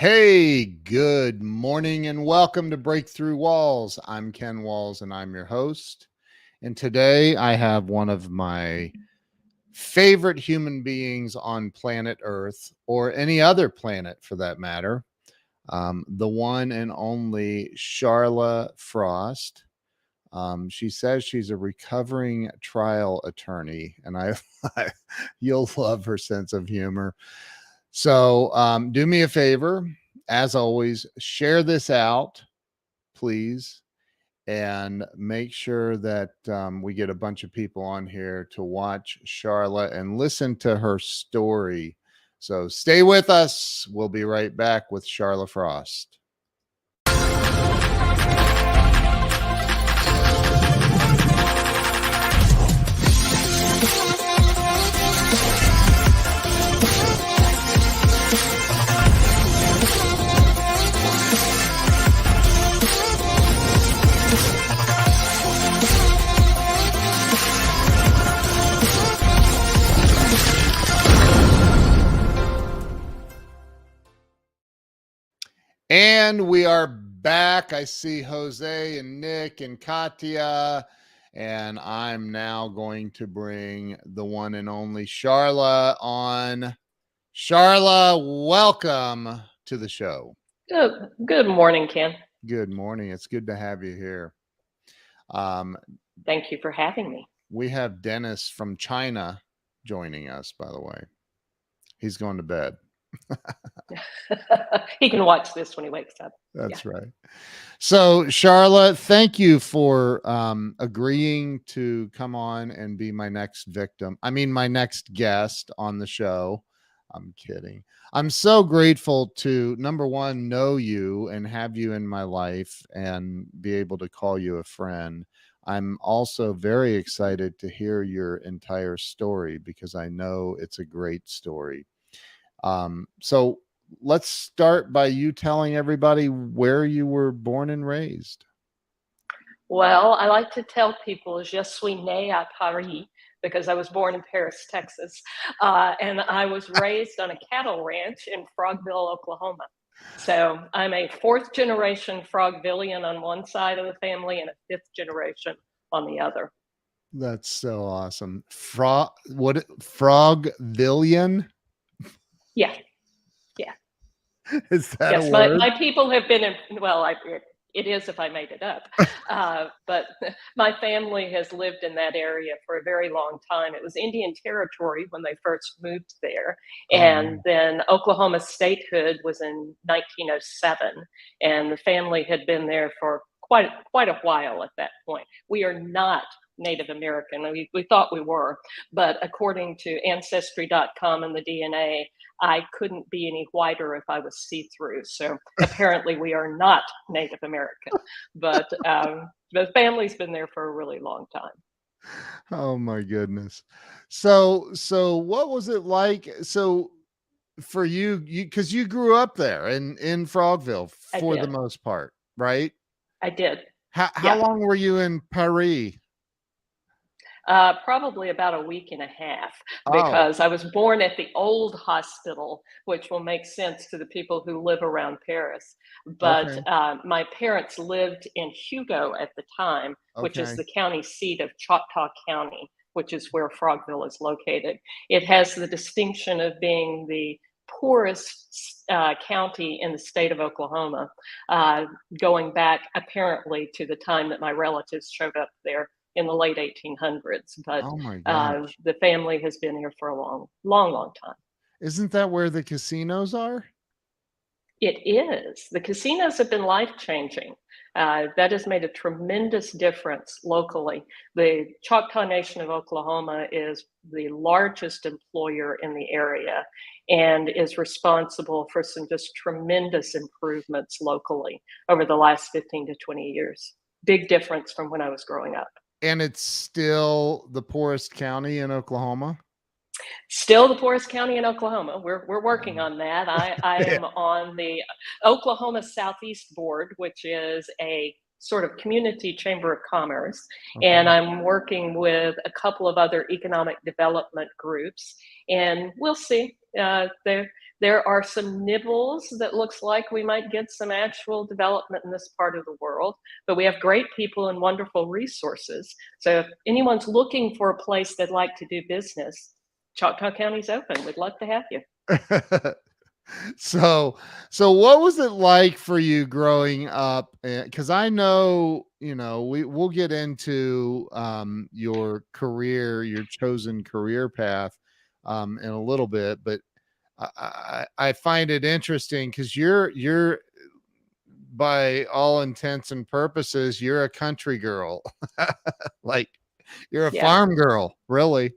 Hey, good morning and welcome to Breakthrough Walls. I'm Ken Walls and I'm your host. And today I have one of my favorite human beings on planet Earth, or any other planet for that matter, the one and only Sharla Frost. She says she's a recovering trial attorney, and you'll love her sense of humor. So do me a favor, as always, share this out, please, and make sure that we get a bunch of people on here to watch Charlotte and listen to her story. So stay with us. We'll be right back with Sharla Frost. And we are back. I see Jose and Nick and Katya, and I'm now going to bring the one and only Sharla on. Sharla, welcome to the show. Good morning, Ken. Good morning. It's good to have you here. Thank you for having me. We have Dennis from China joining us, by the way. He's going to bed. He can watch this when he wakes up. That's right. So, Sharla, thank you for agreeing to come on and be my next my next guest on the show. I'm kidding. I'm so grateful to, number one, know you and have you in my life and be able to call you a friend. I'm also very excited to hear your entire story because I know it's a great story. So let's start by you telling everybody where you were born and raised. Well, I like to tell people, je suis né à Paris, because I was born in Paris, Texas, and I was raised on a cattle ranch in Frogville, Oklahoma. So I'm a fourth generation Frogvillian on one side of the family and a fifth generation on the other. That's so awesome. Frogvillian? Yeah. Is that Yes, a word? my people have been in, well, it is if I made it up. But my family has lived in that area for a very long time. It was Indian Territory when they first moved there. And then Oklahoma statehood was in 1907. And the family had been there for quite a while at that point. We are not Native American. We thought we were, but according to Ancestry.com and the DNA, I couldn't be any whiter if I was see-through. So apparently we are not Native American, but the family's been there for a really long time. Oh my goodness. So what was it like? So for you because you grew up there in Frogville for the most part, right? I did. How long were you in Paris? Probably about a week and a half, because I was born at the old hospital, which will make sense to the people who live around Paris. But my parents lived in Hugo at the time, which is the county seat of Choctaw County, which is where Frogville is located. It has the distinction of being the poorest county in the state of Oklahoma, going back apparently to the time that my relatives showed up there in the late 1800s. But the family has been here for a long time. Isn't that where the casinos are? It is. The casinos have been life-changing. That has made a tremendous difference locally. The Choctaw Nation of Oklahoma is the largest employer in the area and is responsible for some just tremendous improvements locally over the last 15 to 20 years. Big difference from when I was growing up. And it's still the poorest county in Oklahoma? Still the poorest county in Oklahoma. We're working on that. I am on the Oklahoma Southeast Board, which is a sort of community chamber of commerce. And I'm working with a couple of other economic development groups. And we'll see. There are some nibbles that looks like we might get some actual development in this part of the world, but we have great people and wonderful resources. So if anyone's looking for a place they'd like to do business, Choctaw County's open. We'd love to have you. So, so what was it like for you growing up? Because I know, we'll get into your career, your chosen career path in a little bit, but I find it interesting because you're by all intents and purposes, you're a country girl. Like you're a Yeah. farm girl, really.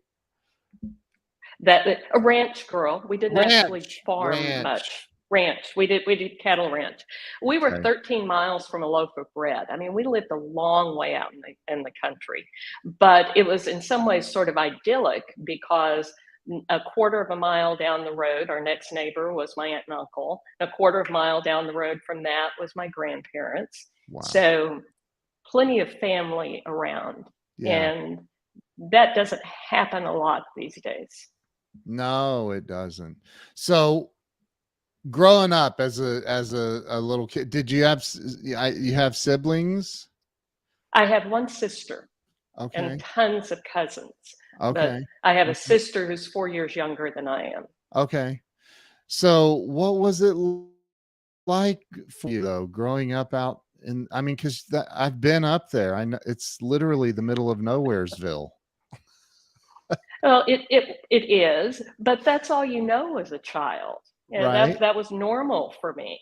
That a ranch girl. We didn't actually farm Ranch. much. Ranch. We did cattle ranch. We were Okay. 13 miles from a loaf of bread. I mean, we lived a long way out in the country, but it was in some ways sort of idyllic because a quarter of a mile down the road, our next neighbor was my aunt and uncle. A quarter of a mile down the road from that was my grandparents. Wow. So plenty of family around, Yeah. and that doesn't happen a lot these days. No, it doesn't. So growing up as a little kid, did you have you have siblings? I have one sister and Okay. tons of cousins, but Okay. I have a Okay. sister who's 4 years younger than I am. Okay. So what was it like for you though, growing up out in, I mean, because I've been up there. I know it's literally the middle of nowheresville, Well, it is, but that's all you know as a child. Yeah, right? that was normal for me,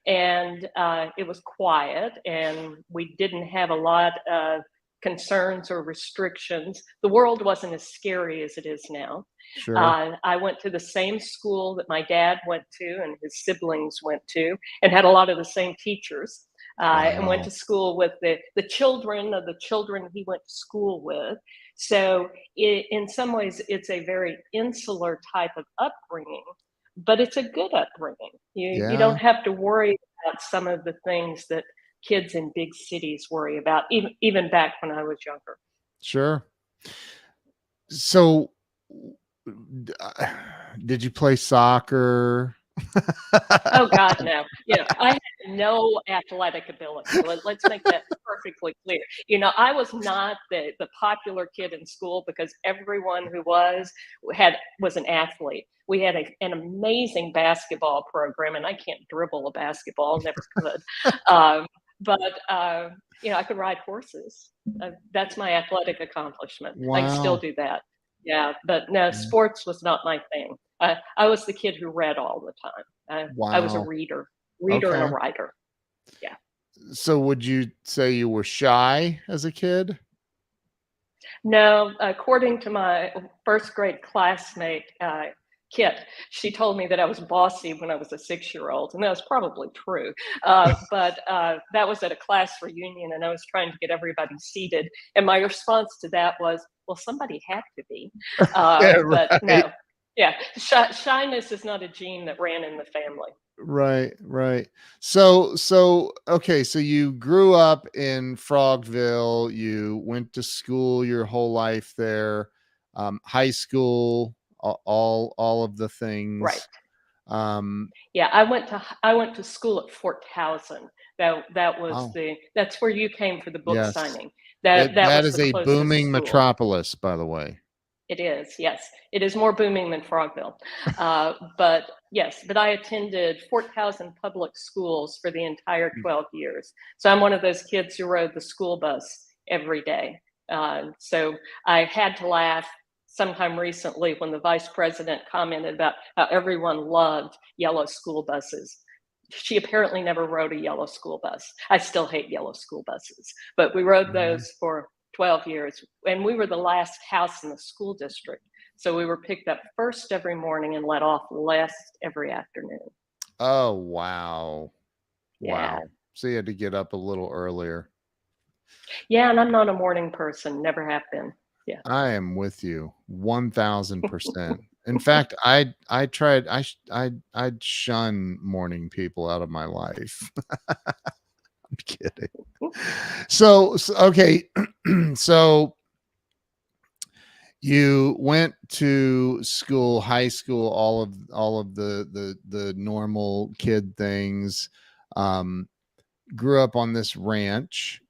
and it was quiet, and we didn't have a lot of concerns or restrictions. The world wasn't as scary as it is now. Sure. I went to the same school that my dad went to and his siblings went to, and had a lot of the same teachers. And went Wow. to school with the children of the children he went to school with. So in some ways, it's a very insular type of upbringing, but it's a good upbringing. You Yeah, don't have to worry about some of the things that kids in big cities worry about, even back when I was younger. sure. So did you play soccer? Oh God, no. I had no athletic ability. Let's make that perfectly clear. I was not the popular kid in school because everyone who was an athlete. We had an amazing basketball program, and I can't dribble a basketball, never could. Um, but I could ride horses. That's my athletic accomplishment. I can still Wow. do that. Yeah, but no, sports was not my thing. I was the kid who read all the time. I was a Wow. reader and a Okay. writer. Yeah. So would you say you were shy as a kid? No, according to my first grade classmate, Kit, she told me that I was bossy when I was a 6-year-old, and that was probably true. But that was at a class reunion, and I was trying to get everybody seated. And my response to that was, well, somebody had to be. Yeah, But right. no, yeah, shyness is not a gene that ran in the family. Right, right. So okay, so you grew up in Frogville, you went to school your whole life there, high school, all of the Right. things. Um, Yeah, I went to school at Fort Towson. oh, That's where you came for the book yes. signing. That That was is the a closest booming school. metropolis, by the way. It is, yes. It is more booming than Frogville. But yes, but I attended Fort Towson Public Schools for the entire 12 years. So I'm one of those kids who rode the school bus every day. So I had to laugh sometime recently when the vice president commented about how everyone loved yellow school buses. She apparently never rode a yellow school bus. I still hate yellow school buses, but we rode Mhm. those for 12 years, and we were the last house in the school district. So we were picked up first every morning and let off last every afternoon. Oh, wow. Yeah. Wow. So you had to get up a little earlier. Yeah, and I'm not a morning person, never have been. Yeah. I am with you 1000%. In fact, I tried I'd shun morning people out of my life. I'm kidding. So okay, so You went to school, high school, all of the normal kid things. Um, Grew up on this ranch,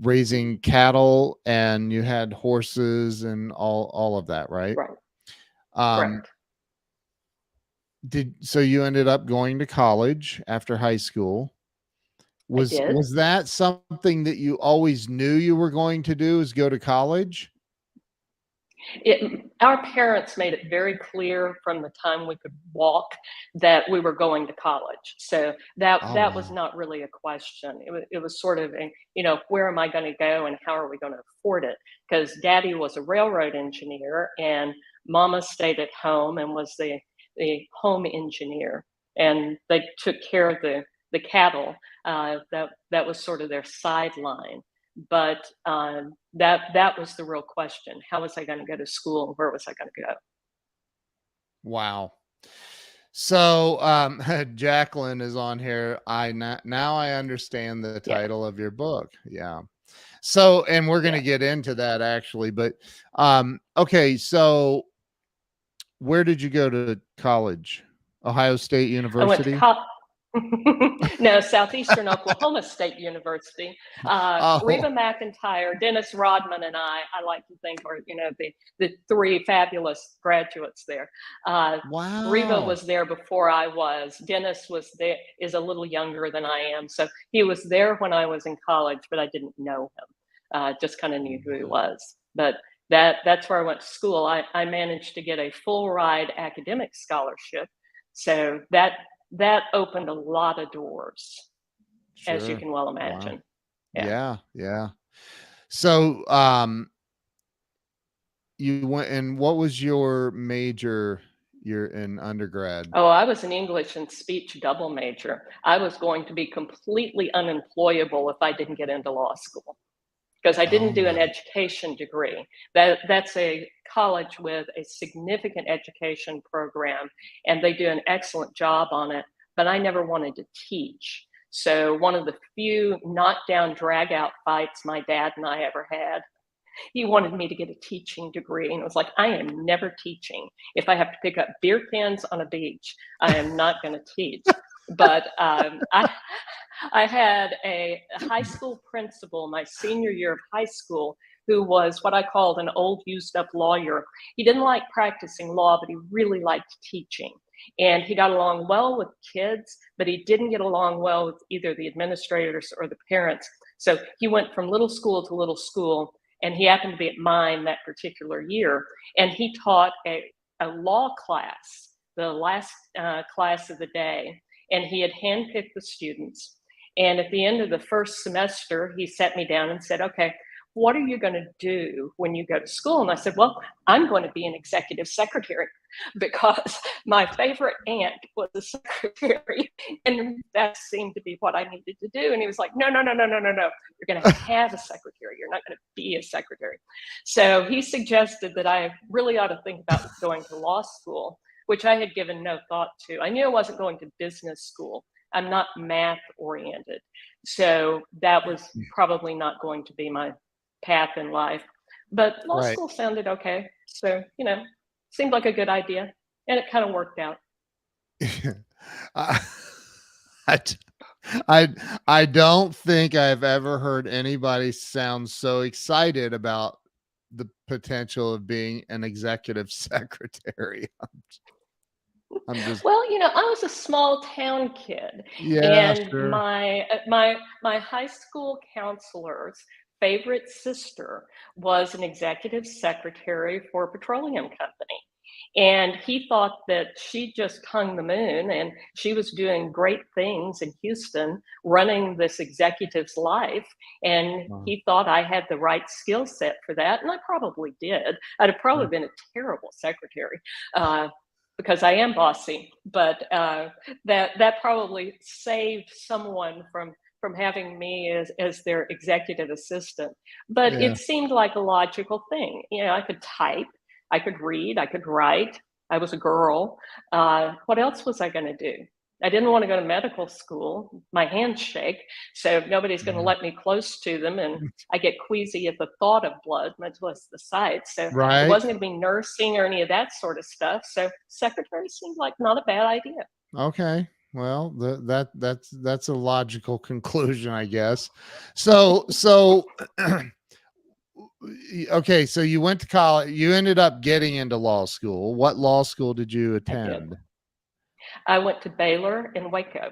raising cattle, and you had horses and all of that, right? Right. Um, Correct. did so you ended up going to college after high school? I Was did. that something that you always knew you were going to do, is go to college? Our parents made it very clear from the time we could walk that we were going to college. So Oh, that was wow. not really a question. It was sort of a, where am I going to go and how are we going to afford it? Because Daddy was a railroad engineer and Mama stayed at home and was the home engineer, and they took care of the cattle. That was sort of their sideline. But that was the real question. How was I going to go to school? Where was I going to go? Wow. So, Jacqueline is on here. Now I understand the Yeah. title of your book. Yeah. So, and we're going Yeah. to get into that actually, but okay. So, where did you go to college? Ohio State I went to University. college. No, Southeastern Oklahoma State University. Reba Oh, McIntyre, Dennis Rodman, and I like to think are the three fabulous graduates there. Uh, Reba wow. was there before I was. Dennis was there, is a little younger than I am, so he was there when I was in college, but I didn't know him. Just kind of knew who he was. But that's where I went to school. I managed to get a full ride academic scholarship, so that opened a lot of doors, as you Sure. can well Wow. imagine. Yeah. Yeah. Yeah. So, you went, and what was your major? You're in undergrad. Oh, I was an English and speech double major. I was going to be completely unemployable if I didn't get into law school because I didn't Oh do an my. education degree. That's a college with a significant education program, and they do an excellent job on it. But I never wanted to teach. So one of the few knockdown, drag out fights my dad and I ever had, he wanted me to get a teaching degree. And it was like, I am never teaching. If I have to pick up beer cans on a beach, I am not going to teach. But I had a high school principal my senior year of high school who was what I called an old used up lawyer. He didn't like practicing law, but he really liked teaching. And he got along well with kids, but he didn't get along well with either the administrators or the parents. So he went from little school to little school, and he happened to be at mine that particular year. And he taught a law class, the last class of the day, and he had handpicked the students. And at the end of the first semester, he sat me down and said, okay, what are you going to do when you go to school? And I said, well, I'm going to be an executive secretary because my favorite aunt was a secretary. And that seemed to be what I needed to do. And he was like, no, no, no, no, no, no, no. You're going to have a secretary. You're not going to be a secretary. So he suggested that I really ought to think about going to law school, which I had given no thought to. I knew I wasn't going to business school. I'm not math oriented. So that was probably not going to be my path in life. But law Right. school sounded okay. So, seemed like a good idea. And it kind of worked out. I, I, I I don't think I've ever heard anybody sound so excited about the potential of being an executive secretary. I'm just, Well, I was a small town kid, yeah, and sure. my high school counselor's favorite sister was an executive secretary for a petroleum company. And he thought that she just hung the moon and she was doing great things in Houston, running this executive's life. And Wow. he thought I had the right skill set for that. And I probably did. I'd have probably Yeah. been a terrible secretary. Because I am bossy, but that probably saved someone from having me as their executive assistant. But Yeah. it seemed like a logical thing. I could type, I could read, I could write. I was a girl. What else was I going to do? I didn't want to go to medical school. My hands shake, so nobody's going to let me close to them, and I get queasy at the thought of blood, much less the sight. So it Right. wasn't going to be nursing or any of that sort of stuff. So secretary seemed like not a bad idea. Okay. Well, that's a logical conclusion, I guess. So okay, so you went to college, you ended up getting into law school. What law school did you I did. attend? I went to Baylor in Waco.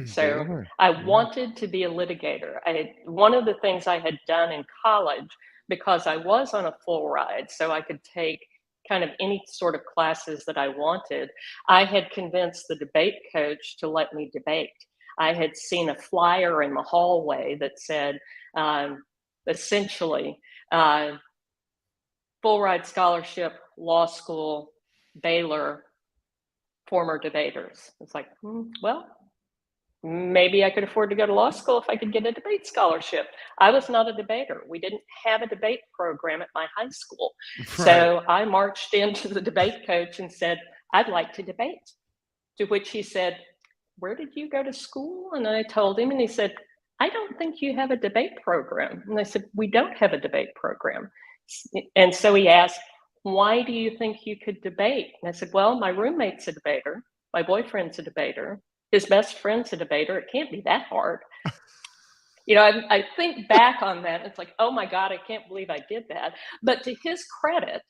So Baylor. I Yeah. wanted to be a litigator. One of the things I had done in college, because I was on a full ride, so I could take kind of any sort of classes that I wanted, I had convinced the debate coach to let me debate. I had seen a flyer in the hallway that said, essentially, full ride scholarship, law school, Baylor, former debaters. It's like, well, maybe I could afford to go to law school if I could get a debate scholarship. I was not a debater. We didn't have a debate program at my high school. Right. So I marched into the debate coach and said, I'd like to debate. To which he said, where did you go to school? And I told him, and he said, I don't think you have a debate program. And I said, we don't have a debate program. And so he asked, why do you think you could debate? And I said, well, my roommate's a debater. My boyfriend's a debater. His best friend's a debater. It can't be that hard. I think back on that. It's like, oh my God, I can't believe I did that. But to his credit,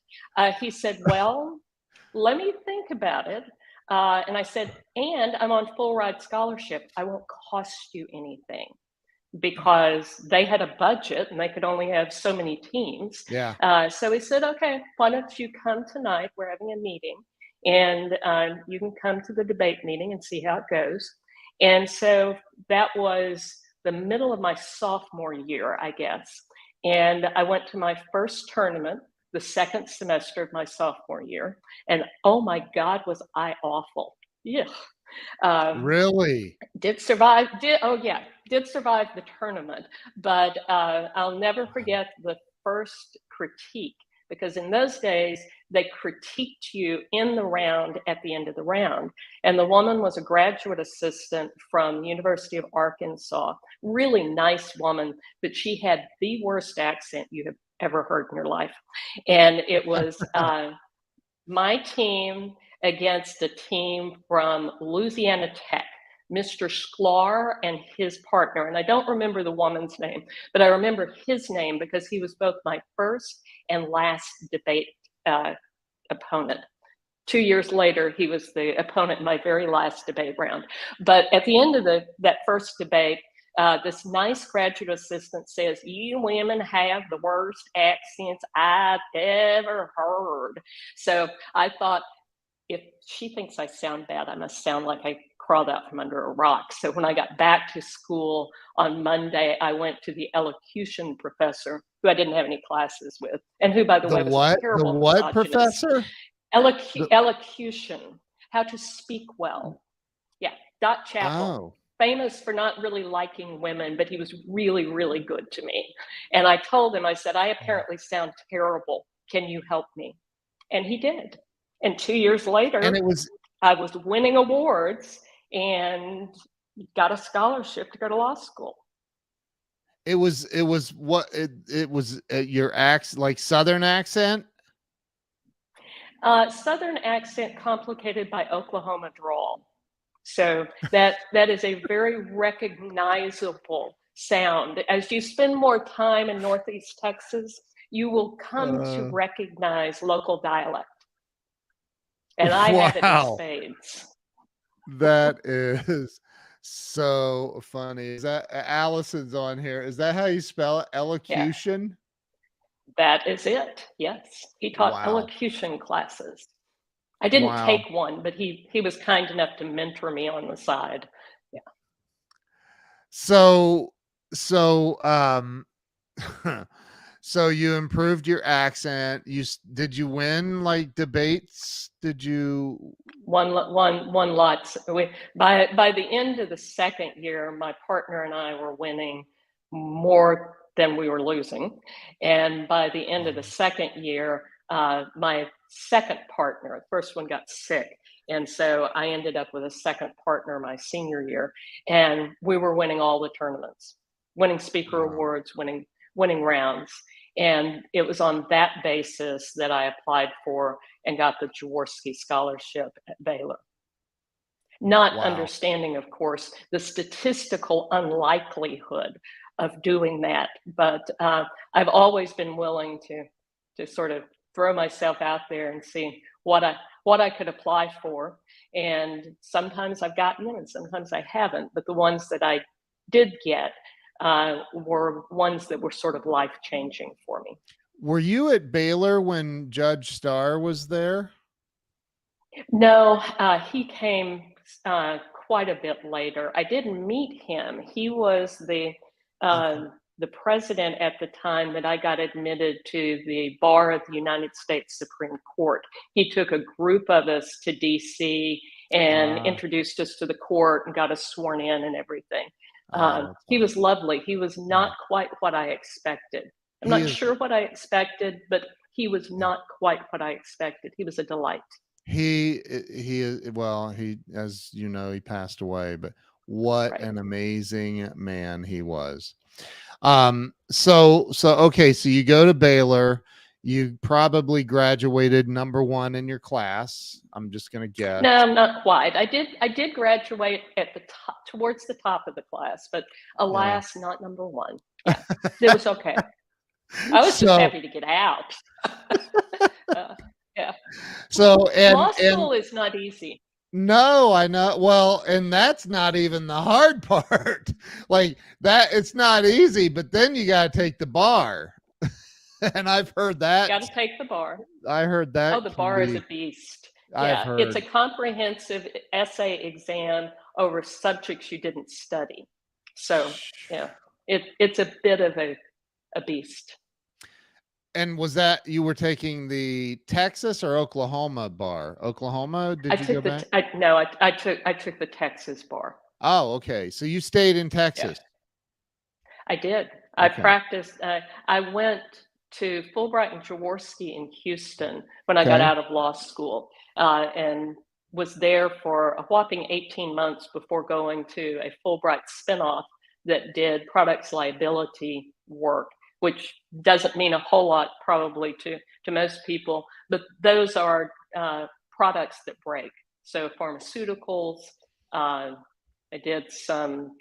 he said, well, let me think about it. And I said, and I'm on full ride scholarship. I won't cost you anything, because they had a budget and they could only have so many teams. Yeah. So he said, okay, why don't you come tonight? We're having a meeting, and you can come to the debate meeting and see how it goes. And so that was the middle of my sophomore year, I guess. And I went to my first tournament the second semester of my sophomore year. And oh my God, was I awful. Yeah. Really? Did survive the tournament, but I'll never forget the first critique, because in those days they critiqued you in the round at the end of the round. And the woman was a graduate assistant from the University of Arkansas, really nice woman, but she had the worst accent you have ever heard in your life. And it was my team against a team from Louisiana Tech, Mr. Sklar and his partner. And I don't remember the woman's name, but I remember his name because he was both my first and last debate opponent. 2 years later, he was the opponent in my very last debate round. But at the end of that first debate, this nice graduate assistant says, you women have the worst accents I've ever heard. So I thought, if she thinks I sound bad, I must sound like I crawled out from under a rock. So when I got back to school on Monday, I went to the elocution professor, who I didn't have any classes with, and who, by the The way, was a what? The terrible what misogynist. professor? Elocution, how to speak well. Yeah, Dot Chapel. Oh. Famous for not really liking women, but he was really, really good to me. And I told him, I said, I apparently sound terrible. Can you help me? And he did. And 2 years later, And it was I was winning awards and got a scholarship to go to law school. it was your accent, like Southern accent? Southern accent complicated by Oklahoma drawl. So that is a very recognizable sound. As you spend more time in Northeast Texas, you will come to recognize local dialect. And I have it in Wow. spades. That is so funny. Is that Allison's on here? Is that how you spell it? Yeah, Elocution? that is it. Yes. He taught Wow. elocution classes. I didn't Wow. take one, but he was kind enough to mentor me on the side. Yeah. So so you improved your accent. Did you win like debates? Did you? One lot. By the end of the second year, my partner and I were winning more than we were losing. And by the end of the second year, my second partner, the first one got sick, And so I ended up with a second partner my senior year, and we were winning all the tournaments, winning speaker Wow. awards, winning rounds. And it was on that basis that I applied for and got the Jaworski Scholarship at Baylor. Not Wow. understanding, of course, the statistical unlikelihood of doing that, but I've always been willing to sort of throw myself out there and see what I could apply for. And sometimes I've gotten them, and sometimes I haven't. But the ones that I did get were ones that were sort of life changing for me. Were you at Baylor when Judge Starr was there? No, he came quite a bit later. I didn't meet him. He was Okay. the president at the time that I got admitted to the bar of the United States Supreme Court. He took a group of us to DC and Uh, introduced us to the court and got us sworn in and everything. that's He was awesome. lovely. He was Yeah. not quite what I expected. I'm He not is. sure what I expected, but he was not quite what I expected. He was a delight. He is, well, he, as you know, he passed away, but what Right. an amazing man he was. So okay, so you go to Baylor, you probably graduated number one in your class. I'm just gonna guess. No, not quite. I did graduate at the top, towards the top of the class, but Yeah. alas, not number one. Yeah, it was okay. I was just So happy to get out. uh, yeah, so law and school is not easy. no, I know. Well, and that's not even the hard part. Like that, it's not easy, but then you got to take the bar. And I've heard that. Got to take the bar. I heard Oh, that the can bar is a be, beast. I've Yeah, it's a heard. comprehensive essay exam over subjects you didn't study. So, yeah, it's a bit of a beast. And was that you were taking the Texas or Oklahoma bar? Oklahoma? I Did you go took back? no, I took the Texas bar. Oh, okay. So you stayed in Yeah, Texas. I did. I Okay. practiced. I went to Fulbright and Jaworski in Houston when I got Okay. out of law school, and was there for a whopping 18 months before going to a Fulbright spinoff that did products liability work, which doesn't mean a whole lot probably to most people, but those are products that break. So pharmaceuticals. Uh, I did some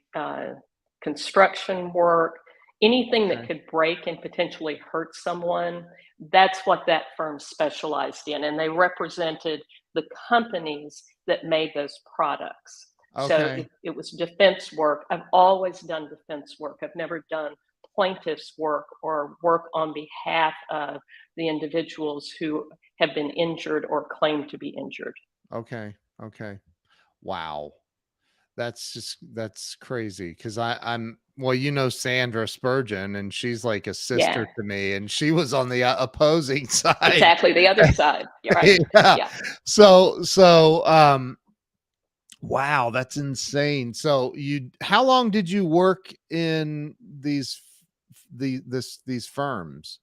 construction work, anything that Okay. could break and potentially hurt someone. That's what that firm specialized in. And they represented the companies that made those products. So Okay. it was defense work. I've always done defense work. I've never done plaintiff's work or work on behalf of the individuals who have been injured or claimed to be injured. Okay. Okay. Wow. That's crazy because I'm, well, you know, Sandra Spurgeon, and she's like a Yeah, sister to me, and she was on the opposing side. exactly. The other side. You're right. Yeah. Yeah. So wow, that's insane. So you, how long did you work in these firms?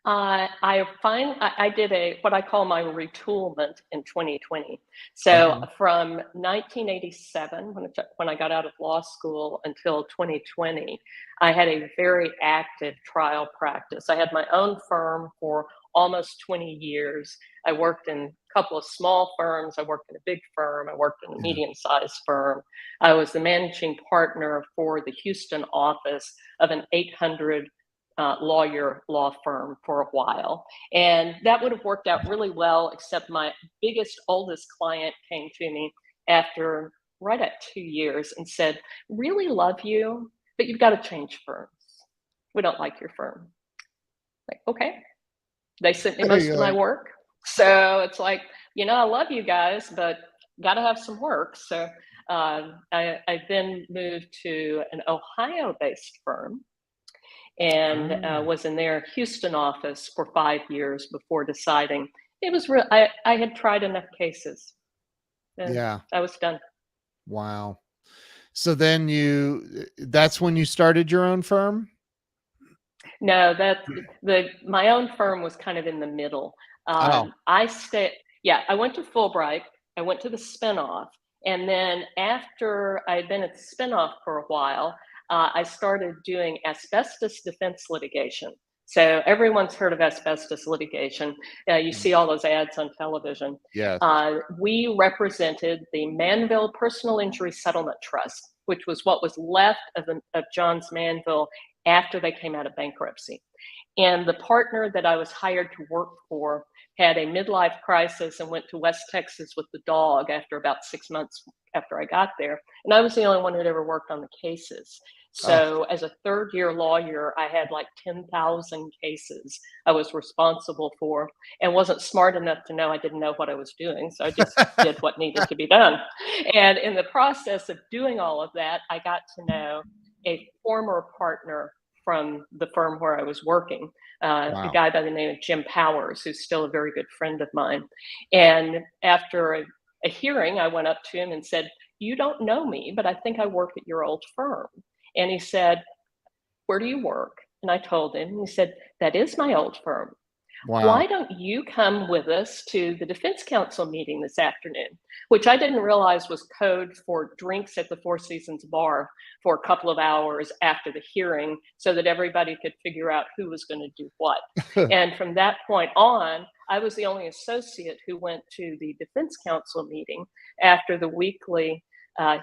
I did what I call my retoolment in 2020. So Okay. from 1987, when I got out of law school, until 2020, I had a very active trial practice. I had my own firm for almost 20 years. I worked in a couple of small firms. I worked in a big firm. I worked in a Yeah. medium-sized firm. I was the managing partner for the Houston office of an 800 law firm for a while. And that would have worked out really well, except my biggest, oldest client came to me after right at 2 years and said, really love you, but you've got to change firms. We don't like your firm. Like, okay. They sent me most You're of my like, work. So it's like, I love you guys, but got to have some work. So I then moved to an Ohio based firm and oh, was in their Houston office for 5 years before deciding it was real. I had tried enough cases and yeah. I was done. Wow. So then that's when you started your own firm? No, my own firm was kind of in the middle. Oh, I stayed. Yeah, I went to Fulbright. I went to the spinoff. And then after I had been at the spinoff for a while, I started doing asbestos defense litigation. So everyone's heard of asbestos litigation. You see all those ads on television. Yes. We represented the Manville Personal Injury Settlement Trust, which was what was left of Johns Manville after they came out of bankruptcy. And the partner that I was hired to work for had a midlife crisis and went to West Texas with the dog after about 6 months after I got there. And I was the only one who'd ever worked on the cases. Oh. So as a third year lawyer, I had like 10,000 cases I was responsible for and wasn't smart enough to know I didn't know what I was doing. So I just did what needed to be done. And in the process of doing all of that, I got to know a former partner from the firm where I was working, a guy by the name of Jim Powers, who's still a very good friend of mine. And after a hearing, I went up to him and said, "You don't know me, but I think I work at your old firm." And he said, "Where do you work?" And I told him, and he said, "That is my old firm. Wow. Why don't you come with us to the Defense Council meeting this afternoon?" Which I didn't realize was code for drinks at the Four Seasons bar for a couple of hours after the hearing so that everybody could figure out who was going to do what. And from that point on, I was the only associate who went to the Defense Council meeting after the weekly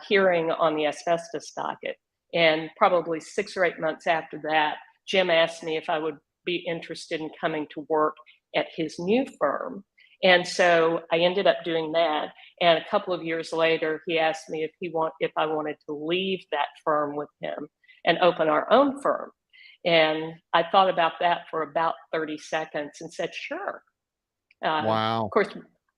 hearing on the asbestos docket. And probably 6 or 8 months after that, Jim asked me if I would be interested in coming to work at his new firm. And so I ended up doing that. And a couple of years later, he asked me if I wanted to leave that firm with him and open our own firm. And I thought about that for about 30 seconds and said, sure. Wow. Of course,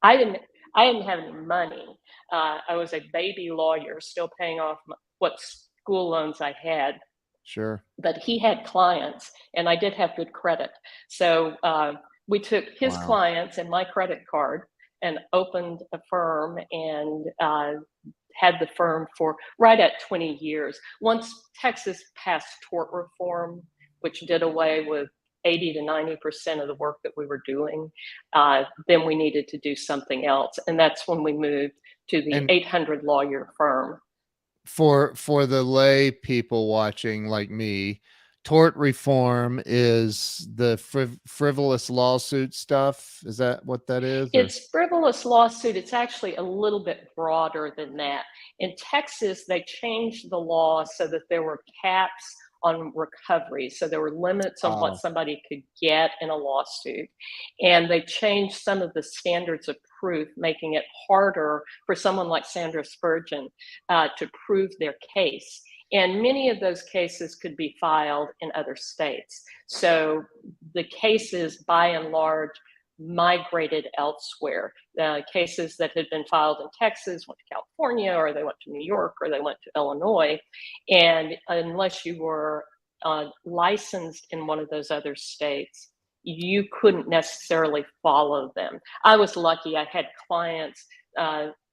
I didn't have any money. I was a baby lawyer, still paying off what school loans I had. Sure. But he had clients, and I did have good credit. So we took his clients and my credit card and opened a firm and had the firm for right at 20 years. Once Texas passed tort reform, which did away with 80 to 90% of the work that we were doing, then we needed to do something else. And that's when we moved to the 800 lawyer firm. For the lay people watching like me, tort reform is the frivolous lawsuit stuff. Is that what that is? It's frivolous lawsuit. It's actually a little bit broader than that. In Texas, they changed the law so that there were caps on recovery. So there were limits on what somebody could get in a lawsuit. And they changed some of the standards of proof, making it harder for someone like Sandra Spurgeon to prove their case. And many of those cases could be filed in other states. So the cases, by and large, migrated elsewhere. Cases that had been filed in Texas went to California, or they went to New York, or they went to Illinois. And unless you were licensed in one of those other states, you couldn't necessarily follow them. I was lucky. I had clients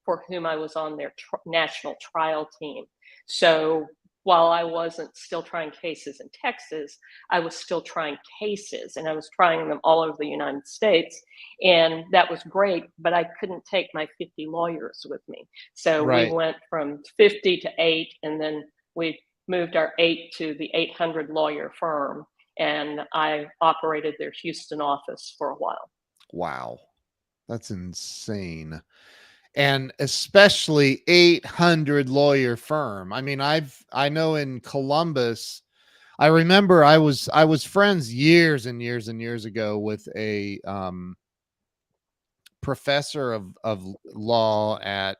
for whom I was on their national trial team. So while I wasn't still trying cases in Texas, I was still trying cases, and I was trying them all over the United States. And that was great, but I couldn't take my 50 lawyers with me. So we went from 50 to 8, and then we moved our 8 to the 800 lawyer firm. And I operated their Houston office for a while. Wow. That's insane. And especially 800 lawyer firm. I mean, I know in Columbus, I remember I was friends years and years and years ago with a professor of law at,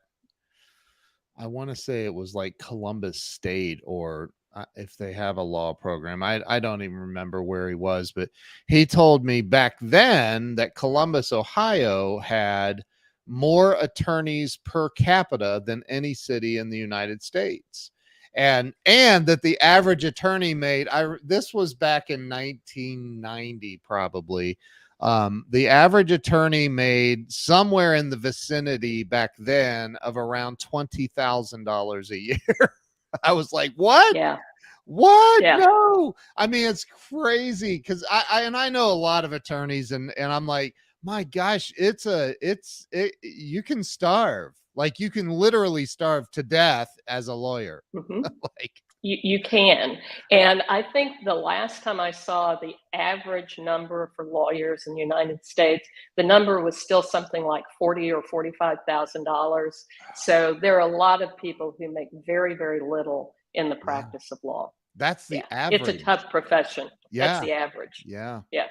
I want to say it was like Columbus State, or if they have a law program, I don't even remember where he was, but he told me back then that Columbus, Ohio had more attorneys per capita than any city in the United States. And that the average attorney made, this was back in 1990, probably. The average attorney made somewhere in the vicinity back then of around $20,000 a year. I was like, what? Yeah. What? Yeah. No. I mean, it's crazy because I know a lot of attorneys, and I'm like, My gosh, you can starve. Like you can literally starve to death as a lawyer. Hmm. Like, You can. And I think the last time I saw the average number for lawyers in the United States, the number was still something like $40,000 or $45,000. So there are a lot of people who make very, very little in the yeah, practice of law. that's the Yeah, it's a average. tough profession. That's Yeah, the average. yeah. Yeah.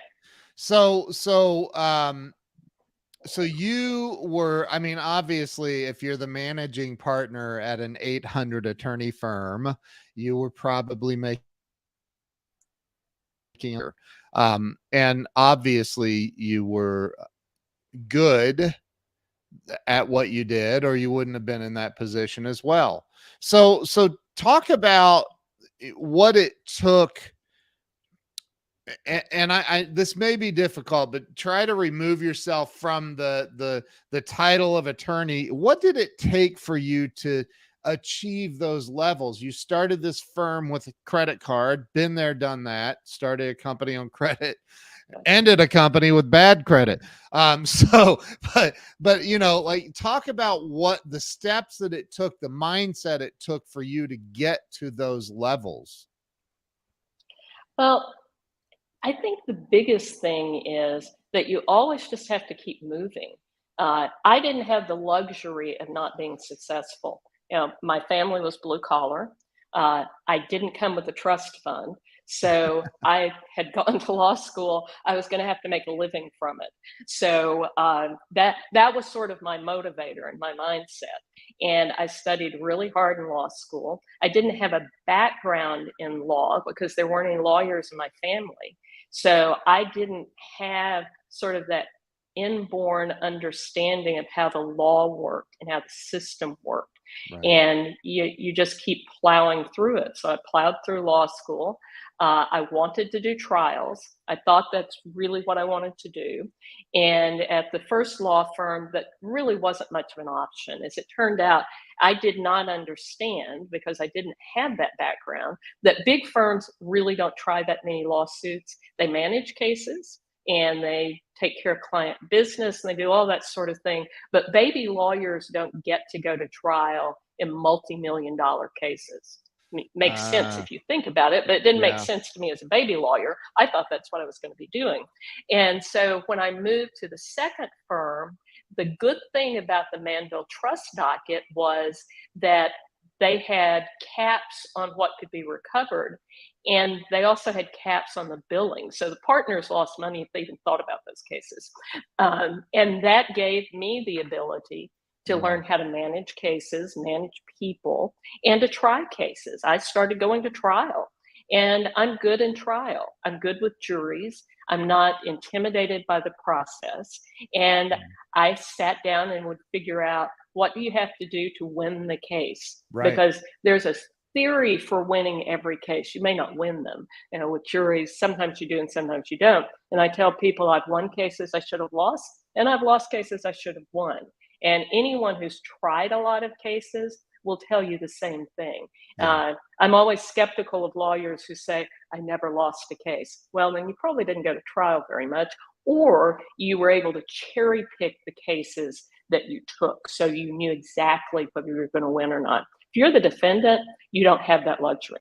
So you were, I mean, obviously, if you're the managing partner at an 800 attorney firm, you were probably making, and obviously you were good at what you did, or you wouldn't have been in that position as well. So talk about what it took. And I this may be difficult, but try to remove yourself from the title of attorney. What did it take for you to achieve those levels? You started this firm with a credit card, been there, done that, started a company on credit, ended a company with bad credit. So, but like talk about what the steps that it took, the mindset it took for you to get to those levels. Well, I think the biggest thing is that you always just have to keep moving. I didn't have the luxury of not being successful. My family was blue collar. I didn't come with a trust fund. So I had gone to law school. I was going to have to make a living from it. So that was sort of my motivator and my mindset. And I studied really hard in law school. I didn't have a background in law because there weren't any lawyers in my family. So I didn't have sort of that inborn understanding of how the law worked and how the system worked. Right. And you just keep plowing through it. So I plowed through law school. I wanted to do trials. I thought that's really what I wanted to do. And at the first law firm, that really wasn't much of an option. As it turned out, I did not understand, because I didn't have that background, that big firms really don't try that many lawsuits. They manage cases and they take care of client business and they do all that sort of thing. But baby lawyers don't get to go to trial in multi-million-dollar cases. I mean, makes sense Uh, if you think about it, but it didn't make yeah. sense to me as a baby lawyer. I thought that's what I was going to be doing. And so when I moved to the second firm, the good thing about the Manville Trust docket was that they had caps on what could be recovered. And they also had caps on the billing. So the partners lost money if they even thought about those cases. And that gave me the ability to Mm. learn how to manage cases, manage people, and to try cases. I started going to trial, and I'm good in trial. I'm good with juries. I'm not intimidated by the process. And Mm. I sat down and would figure out, what do you have to do to win the case? Right. Because there's a theory for winning every case. You may not win them. With juries, sometimes you do and sometimes you don't. And I tell people I've won cases I should have lost, and I've lost cases I should have won. And anyone who's tried a lot of cases will tell you the same thing. Yeah. I'm always skeptical of lawyers who say, I never lost a case. Well, then you probably didn't go to trial very much, or you were able to cherry pick the cases that you took so you knew exactly whether you were going to win or not. If you're the defendant, you don't have that luxury.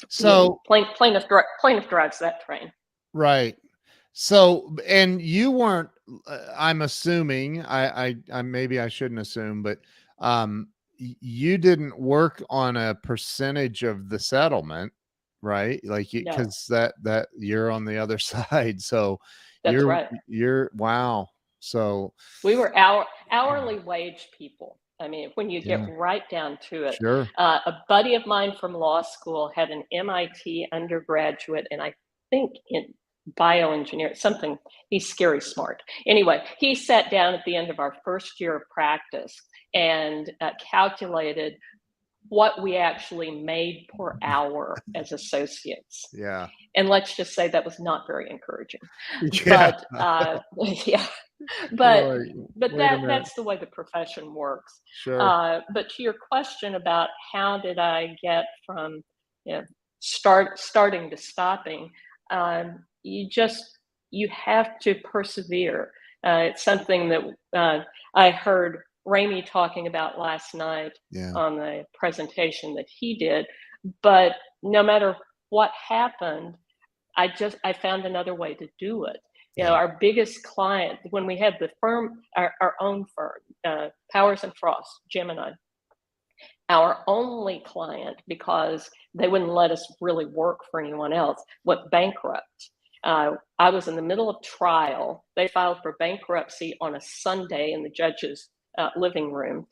So Plaintiff drives that train. right. So and you weren't. I'm assuming. I maybe I shouldn't assume, but you didn't work on a percentage of the settlement, right? Like No, because that you're on the other side. So that's right. you're wow. So We were hourly wage people. I mean, when you get yeah, right down to it, sure. a buddy of mine from law school had an MIT undergraduate, and I think in bioengineering, something. He's scary smart. Anyway, he sat down at the end of our first year of practice and calculated what we actually made per hour as associates. Yeah. And let's just say that was not very encouraging. Yeah. But yeah, but You're like, but wait a that minute. that's the way the profession works. Sure. But to your question about how did I get from, you know, starting to stopping, you have to persevere. It's something that I heard Ramey talking about last night Yeah. on the presentation that he did. But no matter what happened, I found another way to do it. Yeah. Our biggest client, when we had the firm, our own firm, Powers and Frost, Jim and I, our only client, because they wouldn't let us really work for anyone else, went bankrupt. I was in the middle of trial. They filed for bankruptcy on a Sunday in the judge's living room.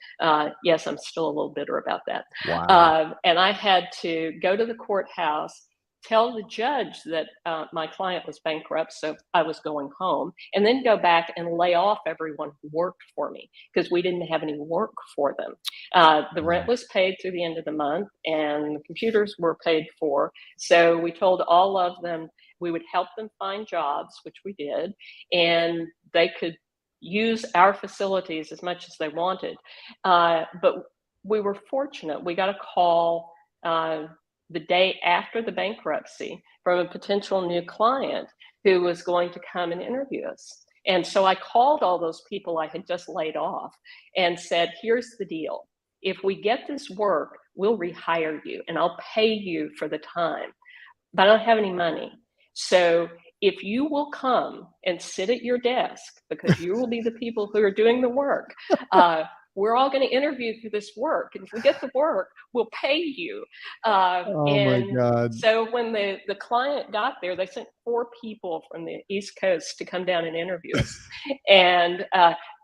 Yes, I'm still a little bitter about that. Wow. And I had to go to the courthouse, tell the judge that my client was bankrupt, so I was going home, and then go back and lay off everyone who worked for me because we didn't have any work for them. The rent was paid through the end of the month, and the computers were paid for. So we told all of them we would help them find jobs, which we did, and they could use our facilities as much as they wanted. But we were fortunate. We got a call the day after the bankruptcy from a potential new client who was going to come and interview us. And so I called all those people I had just laid off and said, here's the deal. If we get this work, we'll rehire you and I'll pay you for the time, but I don't have any money. So if you will come and sit at your desk, because you will be the people who are doing the work, we're all going to interview for this work. And if we get the work, we'll pay you. Oh my And God. so when the client got there, they sent 4 people from the East Coast to come down and interview us. And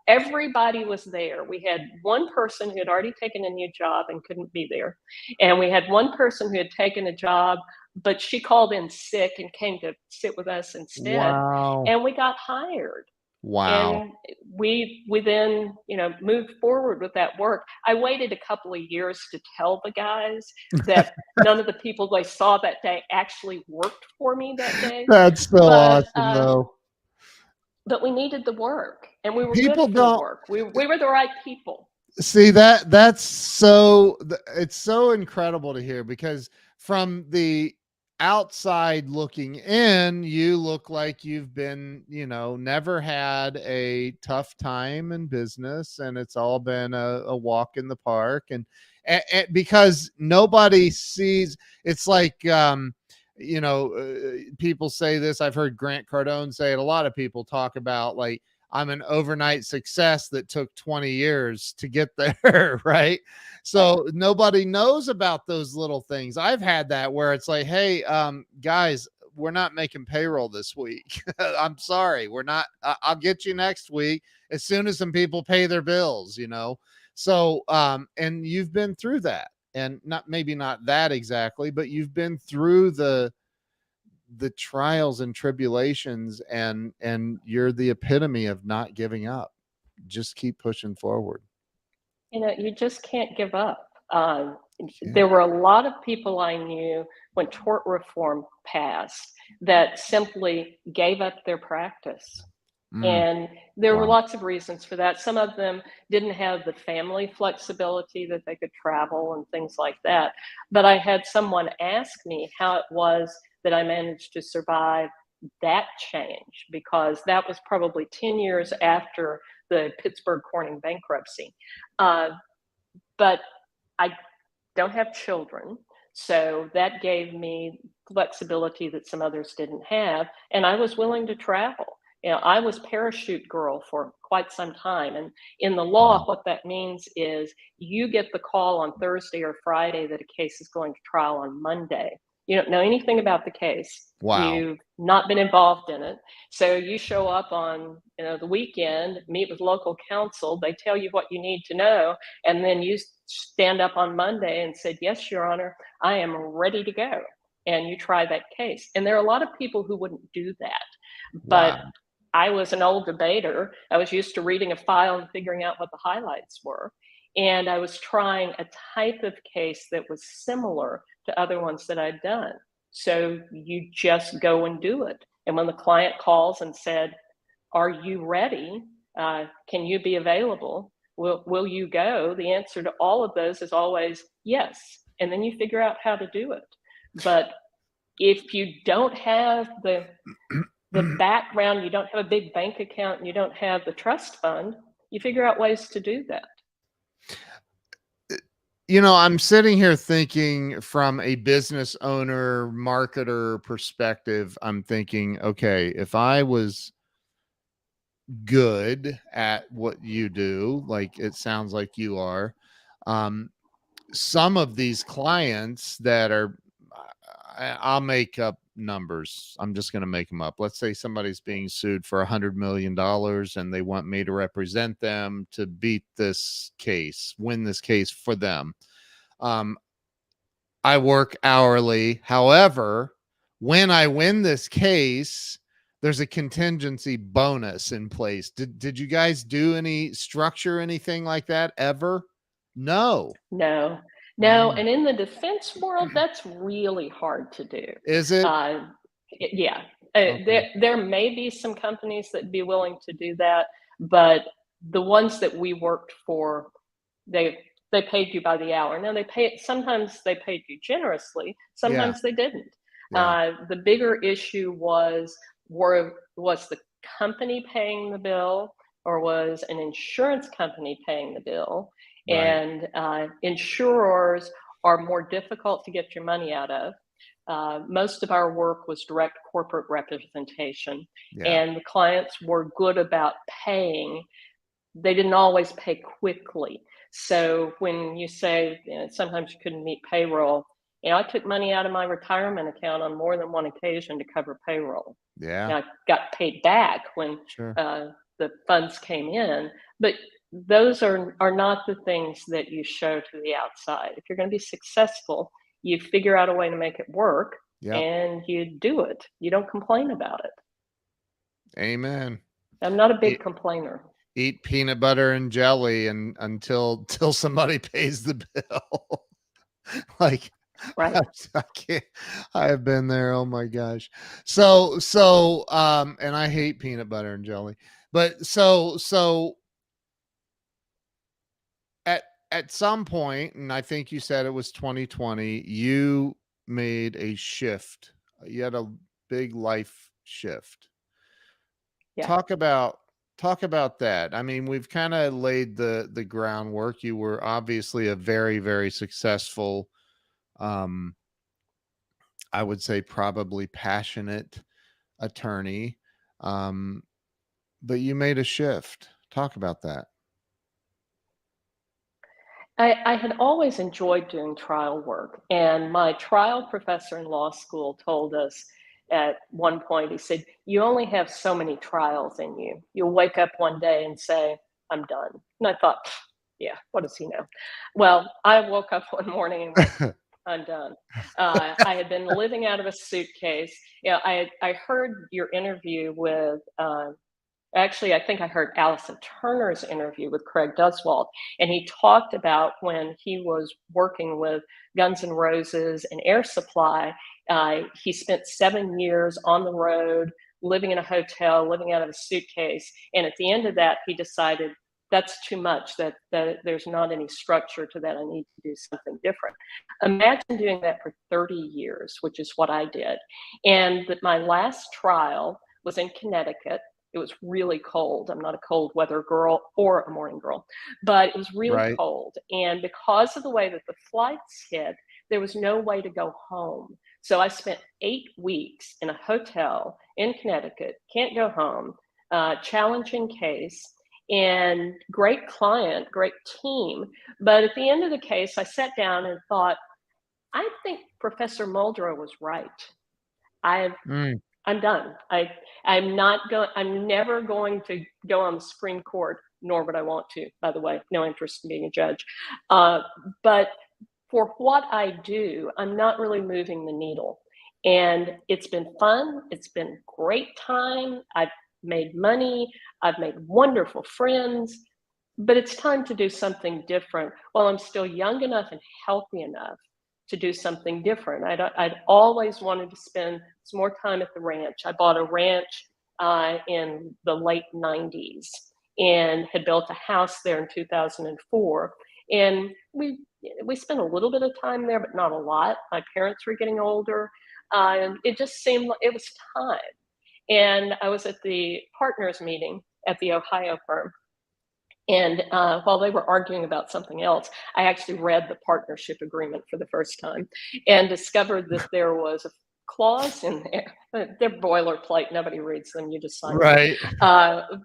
everybody was there. We had one person who had already taken a new job and couldn't be there. And we had one person who had taken a job, but she called in sick and came to sit with us instead. Wow. And we got hired. Wow. And we then, moved forward with that work. I waited a couple of years to tell the guys that none of the people they saw that day actually worked for me that day. That's so But awesome, though. but we needed the work, and we were People good for the don't work. We were the right people. see that. That's so. It's so incredible to hear because from the outside looking in, you look like you've been, never had a tough time in business, and it's all been a walk in the park, and because nobody sees, it's like people say this. I've heard Grant Cardone say it. A lot of people talk about, like, I'm an overnight success that took 20 years to get there. Right. So nobody knows about those little things. I've had that where it's like, hey, guys, we're not making payroll this week. I'm sorry. We're not, I'll get you next week as soon as some people pay their bills, So, and you've been through that, and maybe not that exactly, but you've been through the trials and tribulations, and you're the epitome of not giving up. Just keep pushing forward. You just can't give up. Yeah. There were a lot of people I knew when tort reform passed that simply gave up their practice. And there were Wow. lots of reasons for that. Some of them didn't have the family flexibility that they could travel and things like that. But I had someone ask me how it was that I managed to survive that change, because that was probably 10 years after the Pittsburgh Corning bankruptcy. But I don't have children, so that gave me flexibility that some others didn't have, and I was willing to travel. I was parachute girl for quite some time, and in the law, what that means is you get the call on Thursday or Friday that a case is going to trial on Monday. You don't know anything about the case. Wow. You've not been involved in it. So you show up on the weekend, meet with local counsel, they tell you what you need to know, and then you stand up on Monday and said, yes, Your Honor, I am ready to go. And you try that case. And there are a lot of people who wouldn't do that. But Wow. I was an old debater. I was used to reading a file and figuring out what the highlights were. And I was trying a type of case that was similar to other ones that I'd done. So you just go and do it. And when the client calls and said, are you ready? Can you be available? Will you go? The answer to all of those is always yes. And then you figure out how to do it. But if you don't have the the background, you don't have a big bank account, and you don't have the trust fund, you figure out ways to do that. I'm sitting here thinking from a business owner, marketer perspective. I'm thinking, okay, if I was good at what you do, like it sounds like you are, um, some of these clients that are, I'll make up numbers. I'm just going to make them up. Let's say somebody's being sued for $100 million and they want me to represent them to beat this case, win this case for them. Um, I work hourly. However, when I win this case, there's a contingency bonus in place. Did you guys do any structure, anything like that ever? No. No, no. Mm. And in the defense world, that's really hard to do. Is it? Uh, yeah, Okay. there may be some companies that'd be willing to do that, but the ones that we worked for, they they paid you by the hour. Now sometimes they paid you generously, Yeah. sometimes they didn't. Yeah. The bigger issue was the company paying the bill, or was an insurance company paying the bill? Right. And insurers are more difficult to get your money out of. Most of our work was direct corporate representation, Yeah. and the clients were good about paying. They didn't always pay quickly. So when you say, sometimes you couldn't meet payroll, I took money out of my retirement account on more than one occasion to cover payroll. Yeah. Now, I got paid back when Sure. the funds came in, but those are not the things that you show to the outside. If you're going to be successful, you figure out a way to make it work, Yep. and you do it. You don't complain about it. Amen. I'm not a big Eat, complainer. eat peanut butter and jelly and until somebody pays the bill. Like Right. I can't, I have been there. Oh my gosh. And I hate peanut butter and jelly, but at some point, and I think you said it was 2020, you made a shift. You had a big life shift. Yeah. Talk about that. I mean, we've kind of laid the groundwork. You were obviously a very, very successful, um, I would say probably passionate attorney. Um, but you made a shift. Talk about that. I had always enjoyed doing trial work, and my trial professor in law school told us at one point, he said, "You only have so many trials in you. You'll wake up one day and say, 'I'm done.'" And I thought, yeah, what does he know? Well, I woke up one morning and went, "I'm done." I had been living out of a suitcase. I heard your interview with actually, I think I heard Allison Turner's interview with Craig Duswalt, and he talked about when he was working with Guns N' Roses and Air Supply. He spent 7 years on the road, living in a hotel, living out of a suitcase. And at the end of that, he decided that's too much, that there's not any structure to that. I need to do something different. Imagine doing that for 30 years, which is what I did. And that my last trial was in Connecticut. It was really cold. I'm not a cold weather girl or a morning girl, but it was really Right. cold. And because of the way that the flights hit, there was no way to go home. So I spent 8 weeks in a hotel in Connecticut, can't go home, challenging case, and great client, great team. But at the end of the case, I sat down and thought, I think Professor Muldrow was right. I've Mm, I'm done. I'm never going to go on the Supreme Court, nor would I want to, by the way, no interest in being a judge. Uh, but for what I do, I'm not really moving the needle. And it's been fun. It's been great time. I've made money. I've made wonderful friends, but it's time to do something different while I'm still young enough and healthy enough to do something different. I'd always wanted to spend some more time at the ranch. I bought a ranch in the late 90s and had built a house there in 2004. And we spent a little bit of time there, but not a lot. My parents were getting older. And it just seemed like it was time. And I was at the partners meeting at the Ohio firm. And while they were arguing about something else, I actually read the partnership agreement for the first time and discovered that there was a clause in there. They're boilerplate, nobody reads them, you just sign them. Right.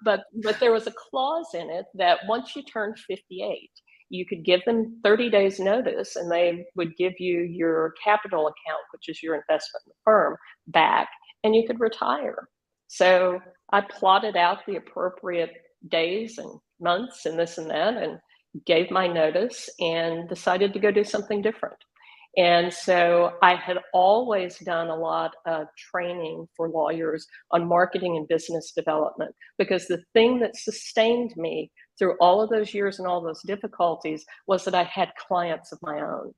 But there was a clause in it that once you turned 58, you could give them 30 days notice and they would give you your capital account, which is your investment in the firm, back, and you could retire. So I plotted out the appropriate days and months and this and that, and gave my notice and decided to go do something different. And so I had always done a lot of training for lawyers on marketing and business development, because the thing that sustained me through all of those years and all those difficulties was that I had clients of my own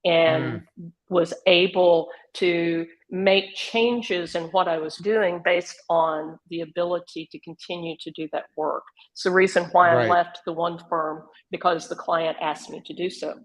and was able to make changes in what I was doing based on the ability to continue to do that work. It's the reason why I left the one firm, because the client asked me to do so.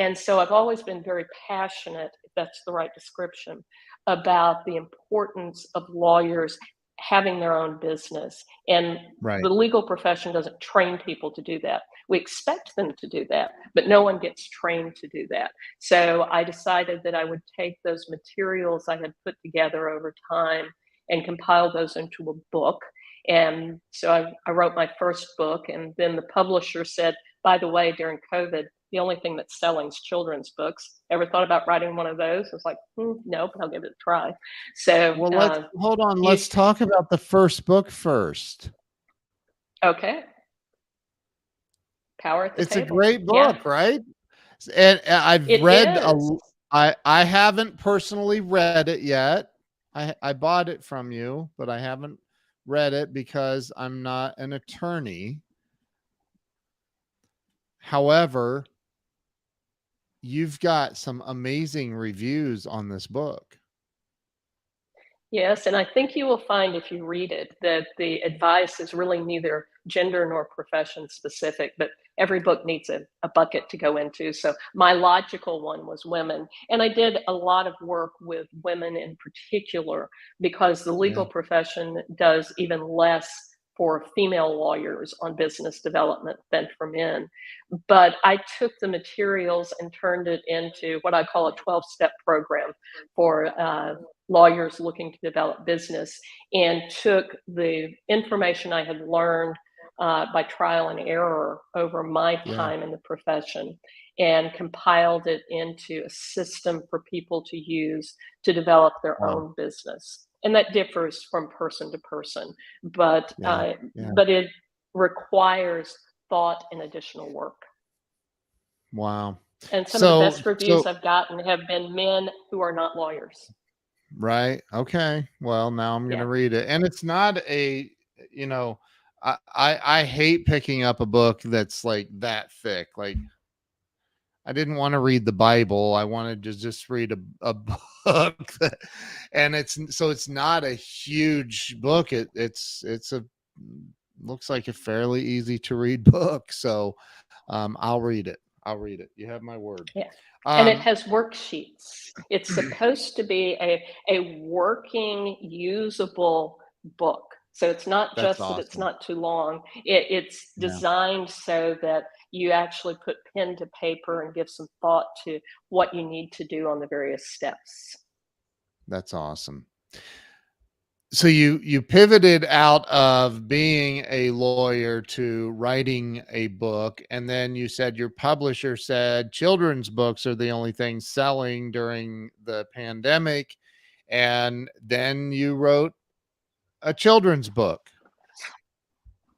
And so I've always been very passionate, if that's the right description, about the importance of lawyers having their own business. And the legal profession doesn't train people to do that. We expect them to do that, but no one gets trained to do that. So I decided that I would take those materials I had put together over time and compile those into a book. And so I wrote my first book, and then the publisher said, by the way, during COVID, the only thing that's selling is children's books. Ever thought about writing one of those? I was like, no, but I'll give it a try. So, well, let's talk about the first book first. Okay. Power at the It's Table. a great book, right? And I've read I haven't personally read it yet. I bought it from you, but I haven't read it because I'm not an attorney. However, you've got some amazing reviews on this book. Yes, and I think you will find if you read it that the advice is really neither gender nor profession specific, but every book needs a bucket to go into. So my logical one was women. And I did a lot of work with women in particular, because the legal profession does even less for female lawyers on business development than for men. But I took the materials and turned it into what I call a 12-step program for lawyers looking to develop business, and took the information I had learned by trial and error over my time in the profession and compiled it into a system for people to use to develop their own business. And that differs from person to person, but it requires thought and additional work. Wow. And some of the best reviews I've gotten have been men who are not lawyers. Right. Okay. Well, now I'm going to read it. And it's not a, I hate picking up a book that's like that thick. Like, I didn't want to read the Bible. I wanted to just read a book. And it's not a huge book. It's looks like a fairly easy to read book. So I'll read it. You have my word. Yeah. And it has worksheets. It's supposed to be a working, usable book. So it's not just that it's not too long. It's designed so that you actually put pen to paper and give some thought to what you need to do on the various steps. That's awesome. So you pivoted out of being a lawyer to writing a book, and then you said your publisher said children's books are the only thing selling during the pandemic, and then you wrote a children's book.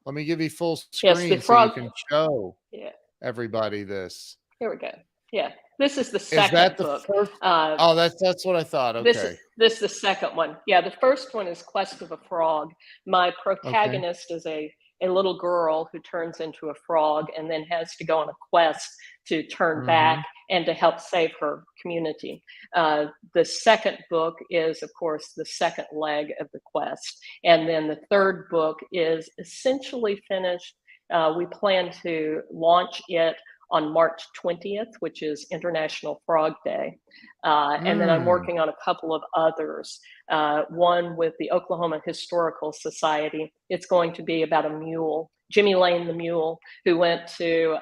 Let me give you full screen so you can show everybody this. Here we go. Yeah. This is the second book. First? Oh, that's what I thought. Okay. This is the second one. Yeah, the first one is Quest of a Frog. My protagonist is a little girl who turns into a frog and then has to go on a quest to turn back and to help save her community. The second book is, of course, the second leg of the quest. And then the third book is essentially finished. We plan to launch it on March 20th, which is International Frog Day. And then I'm Mm, working on a couple of others. One with the Oklahoma Historical Society. It's going to be about a mule, Jimmy Lane the mule, who went to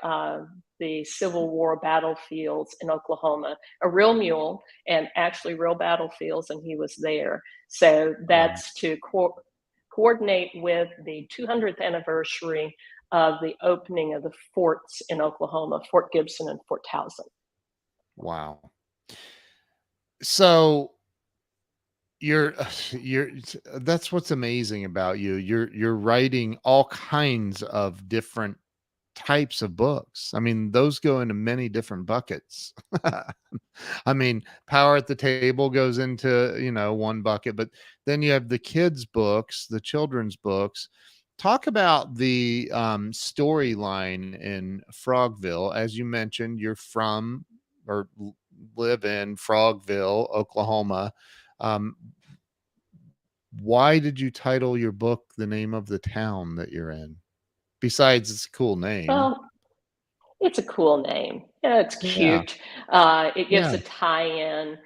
the Civil War battlefields in Oklahoma, a real mule, and actually real battlefields, and he was there. So wow. that's to coordinate with the 200th anniversary of the opening of the forts in Oklahoma, Fort Gibson and Fort Towson. Wow. So you're you're that's what's amazing about you. You're writing all kinds of different types of books. I mean, those go into many different buckets. I mean, Power at the Table goes into, one bucket, but then you have the kids' books, the children's books. Talk about the storyline in Frogville. As you mentioned, you're from or live in Frogville, Oklahoma. Um, why did you title your book the name of the town that you're in? Besides, it's a cool name. Well, it's a cool name. Yeah, it's Yeah. cute. It gives Yeah. a tie-in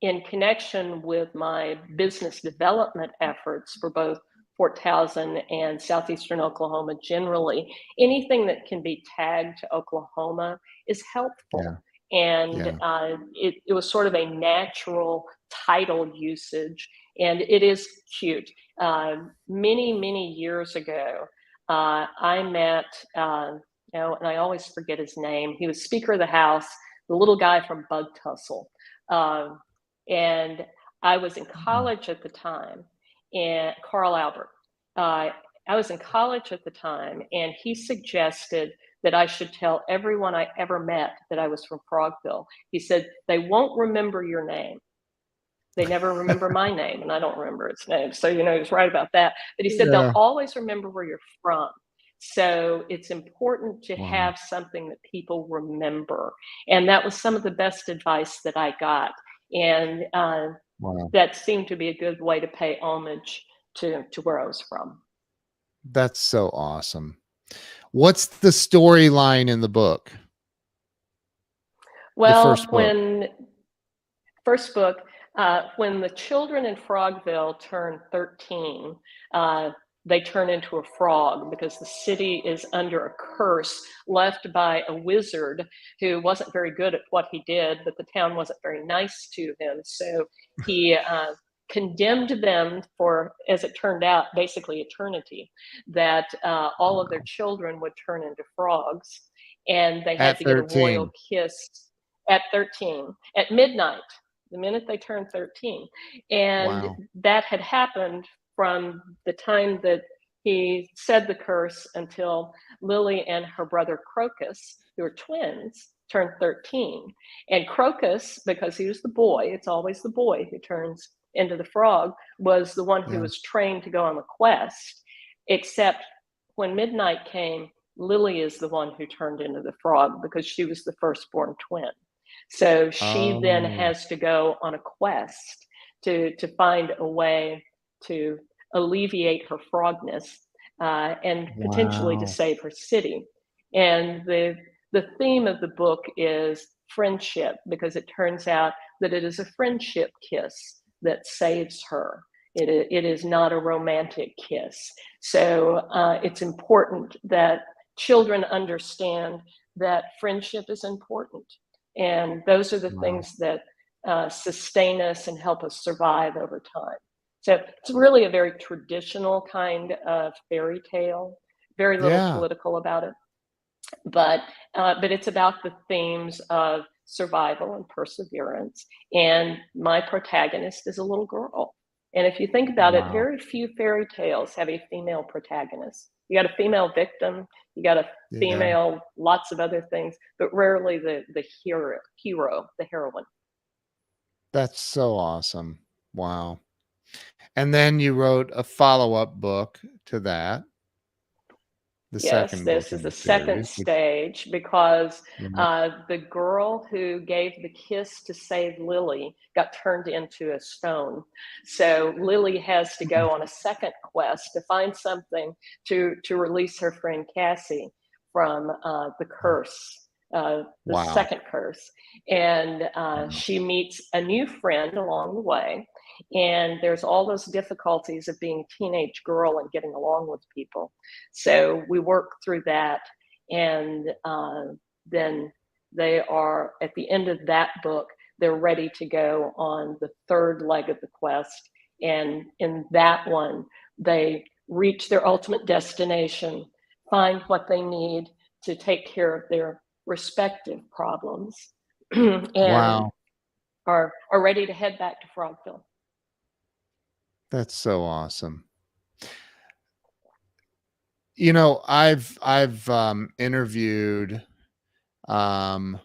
in connection with my business development efforts for both Fort Towson and southeastern Oklahoma generally. Anything that can be tagged to Oklahoma is Yeah. helpful. And Yeah. it was sort of a natural title usage, and it is cute. Many, many years ago, I met and I always forget his name. He was Speaker of the House, the little guy from Bug Tussle. Um, and I was in Mm. college at the time, and Carl Albert. Uh, I was in college at the time, and he suggested that I should tell everyone I ever met that I was from Frogville. He said, they won't remember your name. They never remember my name, and I don't remember its name. So, he was right about that. But he said they'll Yeah. always remember where you're from. So it's important to Wow. have something that people remember. And that was some of the best advice that I got. And Wow. that seemed to be a good way to pay homage to where I was from. That's so awesome. What's the storyline in the book? The Well, first book. when first book, when the children in Frogville turn 13, they turn into a frog because the city is under a curse left by a wizard who wasn't very good at what he did, but the town wasn't very nice to him. So he condemned them for, as it turned out, basically eternity, that all of their Wow. children would turn into frogs, and they had At to get a royal 13. kiss at 13, at midnight, the minute they turned 13. And Wow. that had happened from the time that he said the curse until Lily and her brother Crocus, who are twins, turned 13. And Crocus, because he was the boy, it's always the boy who turns into the frog, was the one who Yeah. was trained to go on the quest. Except when midnight came, Lily is the one who turned into the frog because she was the firstborn twin. So she then Oh, has to go on a quest to find a way to alleviate her frogness and potentially to wow. save her city. And the theme of the book is friendship, because it turns out that it is a friendship kiss that saves her. It is not a romantic kiss. So it's important that children understand that friendship is important. And those are the Wow. things that sustain us and help us survive over time. So it's really a very traditional kind of fairy tale, very little Yeah. political about it, but it's about the themes of survival and perseverance. And my protagonist is a little girl. And if you think about it, Wow. very few fairy tales have a female protagonist. You got a female victim, you got a Yeah. female, lots of other things, but rarely the hero, the heroine. That's so awesome. Wow. And then you wrote a follow-up book to that, the Yes, second book this is in the the second series, which stage because yeah. the girl who gave the kiss to save Lily got turned into a stone. So Lily has to go on a second quest to find something to release her friend Cassie from the curse, the Wow. second curse. And Wow. she meets a new friend along the way. And there's all those difficulties of being a teenage girl and getting along with people. So we work through that. And then they are, at the end of that book, they're ready to go on the third leg of the quest. And in that one, they reach their ultimate destination, find what they need to take care of their respective problems, and Wow. are ready to head back to Frogville. That's so awesome. You know, I've interviewed um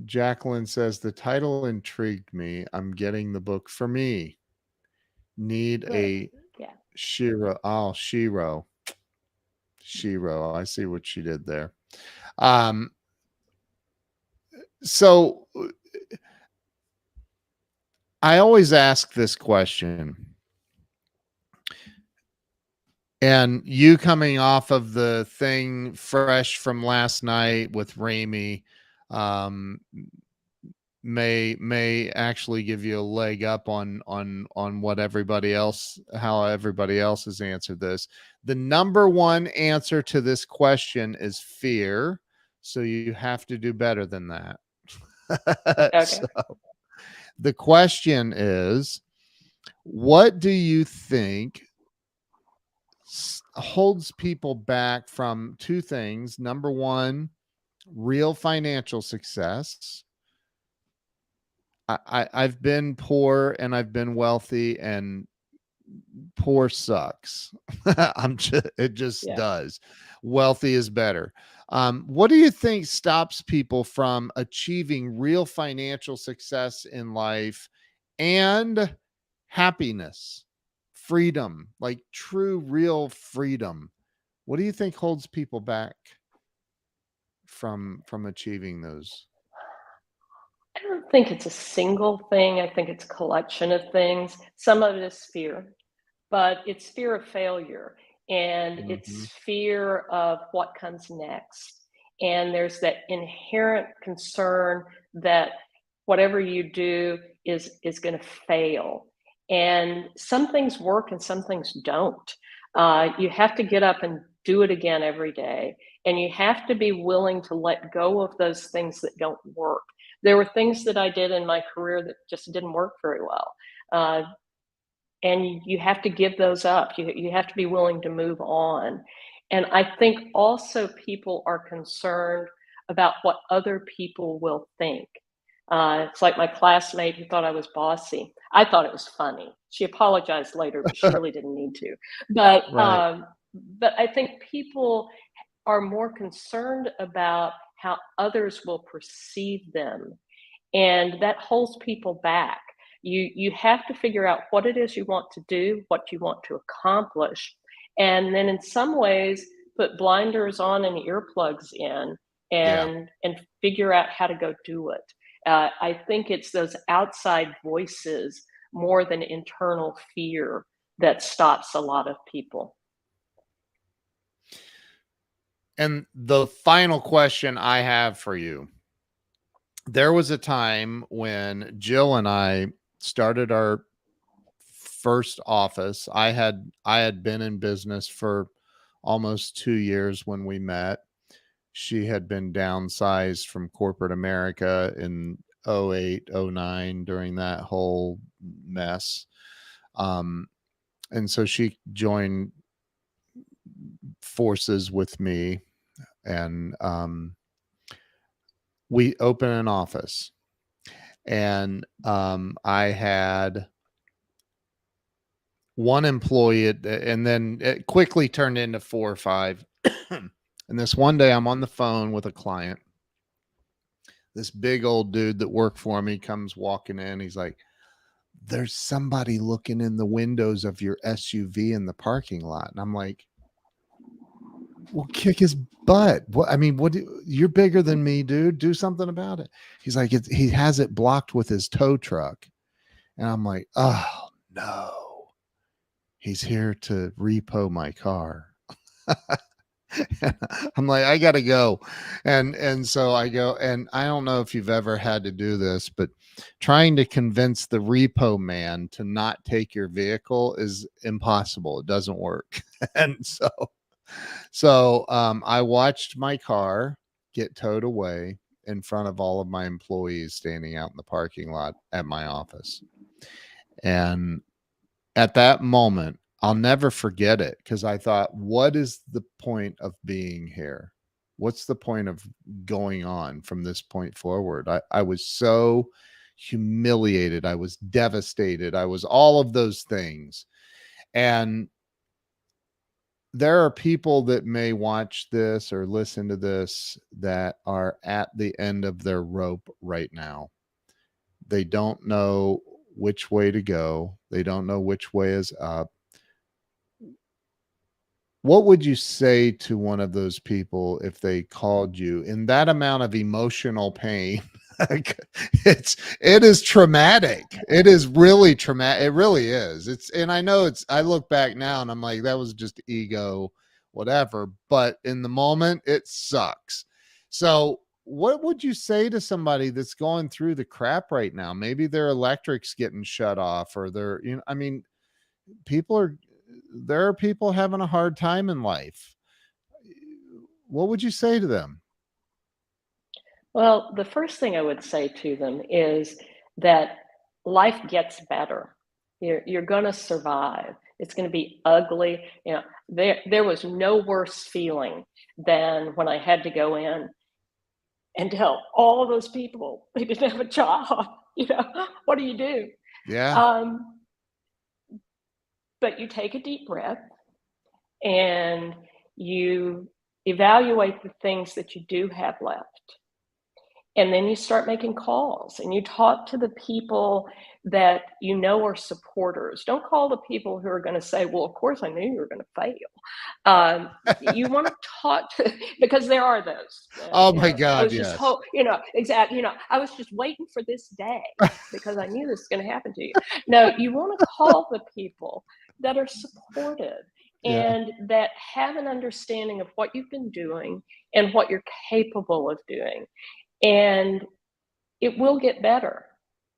Jacqueline says the title intrigued me. I'm getting the book for me. Need Good. a Yeah. Shiro. Oh, Shiro. Shiro. I see what she did there. Um, so I always ask this question, and you coming off of the thing fresh from last night with Raimi, um, may actually give you a leg up on what everybody else, how everybody else has answered this. The number one answer to this question is fear, so you have to do better than that. Okay. So the question is, what do you think holds people back from two things? Number one, real financial success. I've been poor and I've been wealthy, and poor sucks. It just Yeah. does. Wealthy is better. What do you think stops people from achieving real financial success in life and happiness, freedom, like true, real freedom? What do you think holds people back from achieving those? I don't think it's a single thing. I think it's a collection of things. Some of it is fear, but it's fear of failure, and Hmm. it's fear of what comes next. And there's that inherent concern that whatever you do is going to fail. And some things work and some things don't. You have to get up and do it again every day, and you have to be willing to let go of those things that don't work. There were things that I did in my career that just didn't work very well. Uh, and you have to give those up. You have to be willing to move on. And I think also people are concerned about what other people will think. It's like my classmate who thought I was bossy. I thought it was funny. She apologized later, but she really didn't need to. But Right. but I think people are more concerned about how others will perceive them, and that holds people back. You have to figure out what it is you want to do, what you want to accomplish, and then in some ways put blinders on and earplugs in, Yeah. and figure out how to go do it. I think it's those outside voices more than internal fear that stops a lot of people. And the final question I have for you, there was a time when Jill and I started our first office. I had been in business for almost 2 years when we met. She had been downsized from corporate America in '08, '09 during that whole mess. Um, and so she joined forces with me, and we opened an office. And I had one employee, and then it quickly turned into four or five. And this one day I'm on the phone with a client. This big old dude that worked for me comes walking in. He's like, there's somebody looking in the windows of your SUV in the parking lot. And I'm like, well, kick his butt. What? I mean, you're bigger than me, dude. Do something about it. He's like, he has it blocked with his tow truck. And I'm like, oh no, he's here to repo my car. I'm like, I gotta go. And so I go, and I don't know if you've ever had to do this, but trying to convince the repo man to not take your vehicle is impossible. It doesn't work. And I watched my car get towed away in front of all of my employees standing out in the parking lot at my office. And at that moment, I'll never forget it because I thought, what is the point of being here? What's the point of going on from this point forward? I was so humiliated. I was devastated. I was all of those things. And there are people that may watch this or listen to this that are at the end of their rope right now. They don't know which way to go, they don't know which way is up. What would you say to one of those people if they called you in that amount of emotional pain? It is traumatic. It is really traumatic. It really is. And I know I look back now and I'm like, that was just ego, whatever. But in the moment, it sucks. So what would you say to somebody that's going through the crap right now? Maybe their electric's getting shut off, or I mean, people are there are people having a hard time in life. What would you say to them? Well, the first thing I would say to them is that life gets better. You're going to survive. It's going to be ugly. There was no worse feeling than when I had to go in and tell all those people they didn't have a job. What do you do? Yeah. Um, but you take a deep breath and you evaluate the things that you do have left. And then you start making calls and you talk to the people that you know are supporters. Don't call the people who are going to say, well, of course I knew you were going to fail. You want to talk to, because there are those, Oh my I God, was just yes. exactly, I was just waiting for this day because I knew this was going to happen to you. No, you want to call the people that are supportive Yeah. and that have an understanding of what you've been doing and what you're capable of doing. And it will get better,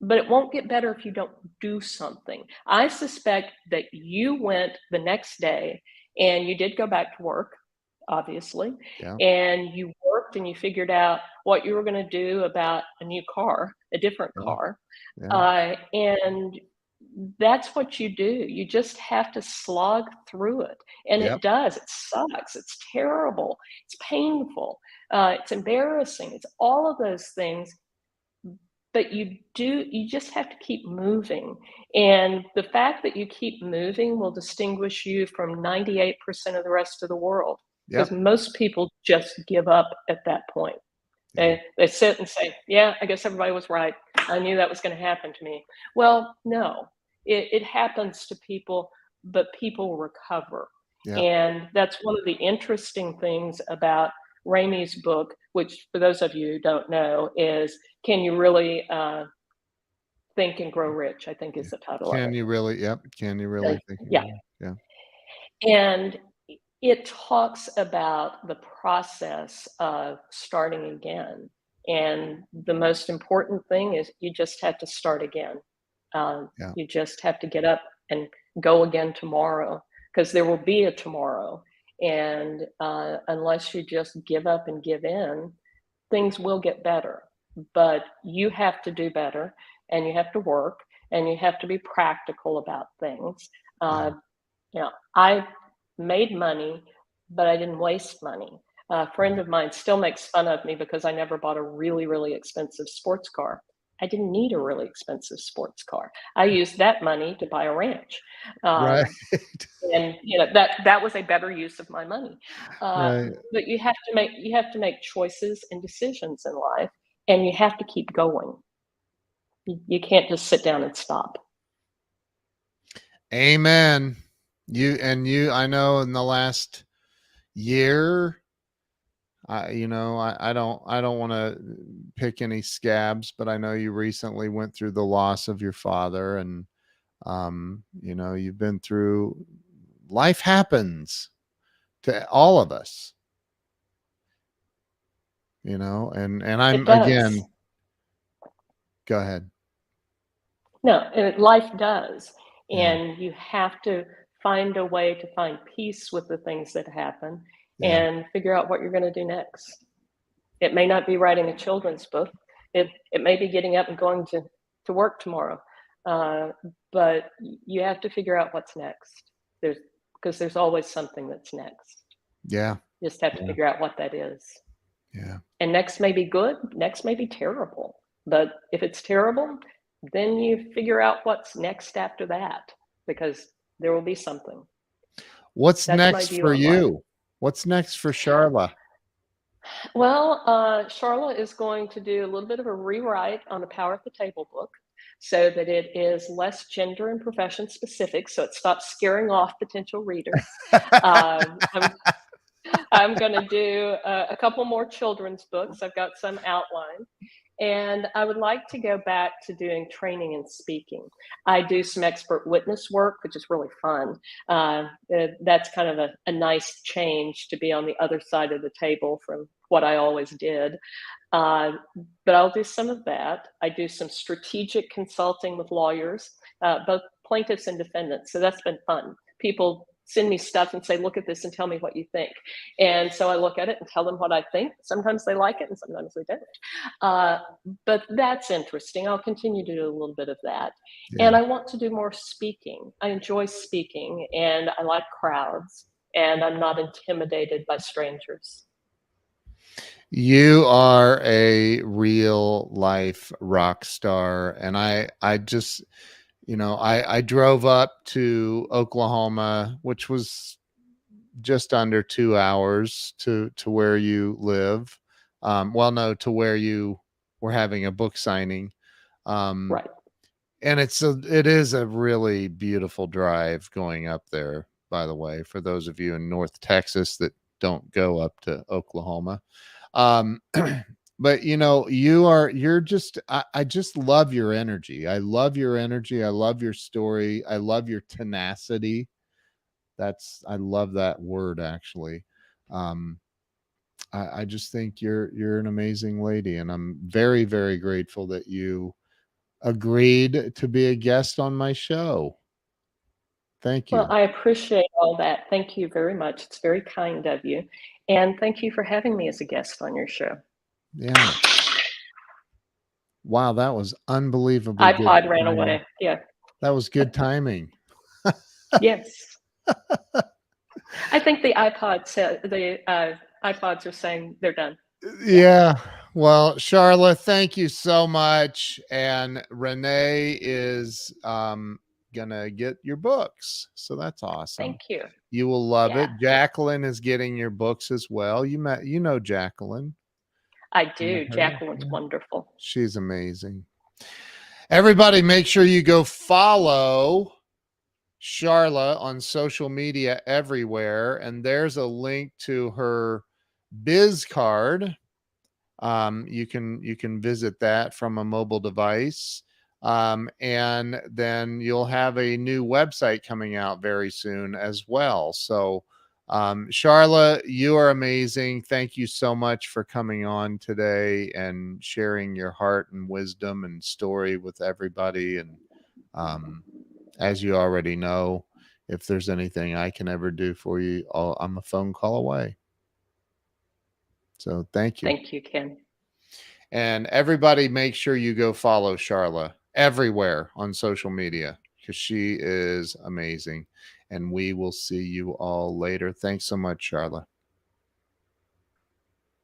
but it won't get better if you don't do something. I suspect that you went the next day and you did go back to work, obviously, Yeah. and you worked and you figured out what you were going to do about a new car, a different Yeah. car. Yeah. And that's what you do. You just have to slog through it. And Yep. it does. It sucks. It's terrible. It's painful. It's embarrassing. It's all of those things. But you just have to keep moving. And the fact that you keep moving will distinguish you from 98% of the rest of the world. Because Yep. most people just give up at that point. Yeah. They sit and say, yeah, I guess everybody was right. I knew that was going to happen to me. Well, no, it happens to people, but people recover. Yep. And that's one of the interesting things about Ramey's book, which for those of you who don't know, is Can You Really Think and Grow Rich? I think Yeah. is the title of Can it. you really? Yep. Can you really think? Yeah. Yeah. And it talks about the process of starting again. And the most important thing is you just have to start again. Yeah. You just have to get up and go again tomorrow because there will be a tomorrow. And unless you just give up and give in, things will get better. But you have to do better and you have to work and you have to be practical about things. Yeah. I made money, but I didn't waste money. A friend Right. of mine still makes fun of me because I never bought a really, really expensive sports car. I didn't need a really expensive sports car. I used that money to buy a ranch. Right. And that was a better use of my money. Right. But you have to make choices and decisions in life, and you have to keep going. You can't just sit down and stop. Amen. I know in the last year, I don't want to pick any scabs, but I know you recently went through the loss of your father, and you've been through life happens to all of us. and It I'm does. again, go ahead. No, life does. Yeah. And you have to find a way to find peace with the things that happen Yeah. and figure out what you're going to do next. It may not be writing a children's book. It may be getting up and going to work tomorrow. Uh, but you have to figure out what's next. There's because there's always something that's next. Yeah. You just have to Yeah. figure out what that is. Yeah. And next may be good, next may be terrible. But if it's terrible, then you figure out what's next after that because there will be something. What's That's my next view for on life. you? What's next for Sharla? Well, Charlotte is going to do a little bit of a rewrite on the Power at the Table book so that it is less gender and profession specific, so it stops scaring off potential readers. I'm going to do a couple more children's books. I've got some outlined. And I would like to go back to doing training and speaking. I do some expert witness work, which is really fun. That's kind of a nice change to be on the other side of the table from what I always did. Uh, but I'll do some of that. I do some strategic consulting with lawyers, both plaintiffs and defendants. So that's been fun. People send me stuff and say, look at this and tell me what you think. And so I look at it and tell them what I think. Sometimes they like it and sometimes they don't. Uh, but that's interesting. I'll continue to do a little bit of that. Yeah. And I want to do more speaking. I enjoy speaking and I like crowds and I'm not intimidated by strangers. You are a real life rock star. And I just, I drove up to Oklahoma, which was just under 2 hours to where you live. Well, no, to where you were having a book signing. Um, Right. and it is a really beautiful drive going up there, by the way, for those of you in North Texas that don't go up to Oklahoma. Um, but you're just, I just love your energy. I love your energy. I love your story. I love your tenacity. I love that word actually. Um, I just think you're an amazing lady, and I'm very, very grateful that you agreed to be a guest on my show. Thank Well, you. I appreciate all that. Thank you very much. It's very kind of you. And thank you for having me as a guest on your show. Yeah. Wow, that was unbelievably good iPod ran timing. away. Yeah. That was good timing. Yes. I think the iPods are saying they're done. Yeah. Yeah. Well, Sharla, thank you so much. And Renee is gonna get your books. So that's awesome. Thank you. You will love Yeah, it. Jacqueline is getting your books as well. Jacqueline. I You met do. her? Jacqueline's Yeah. wonderful. She's amazing. Everybody, make sure you go follow Sharla on social media everywhere. And there's a link to her biz card. You can visit that from a mobile device. And then you'll have a new website coming out very soon as well. So Sharla, you are amazing. Thank you so much for coming on today and sharing your heart and wisdom and story with everybody. And um, as you already know, if there's anything I can ever do for you, I'm a phone call away. So thank you. Thank you, Ken. And everybody, make sure you go follow Sharla everywhere on social media because she is amazing. And we will see you all later. Thanks so much, Sharla.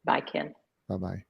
Bye, Ken. Bye bye.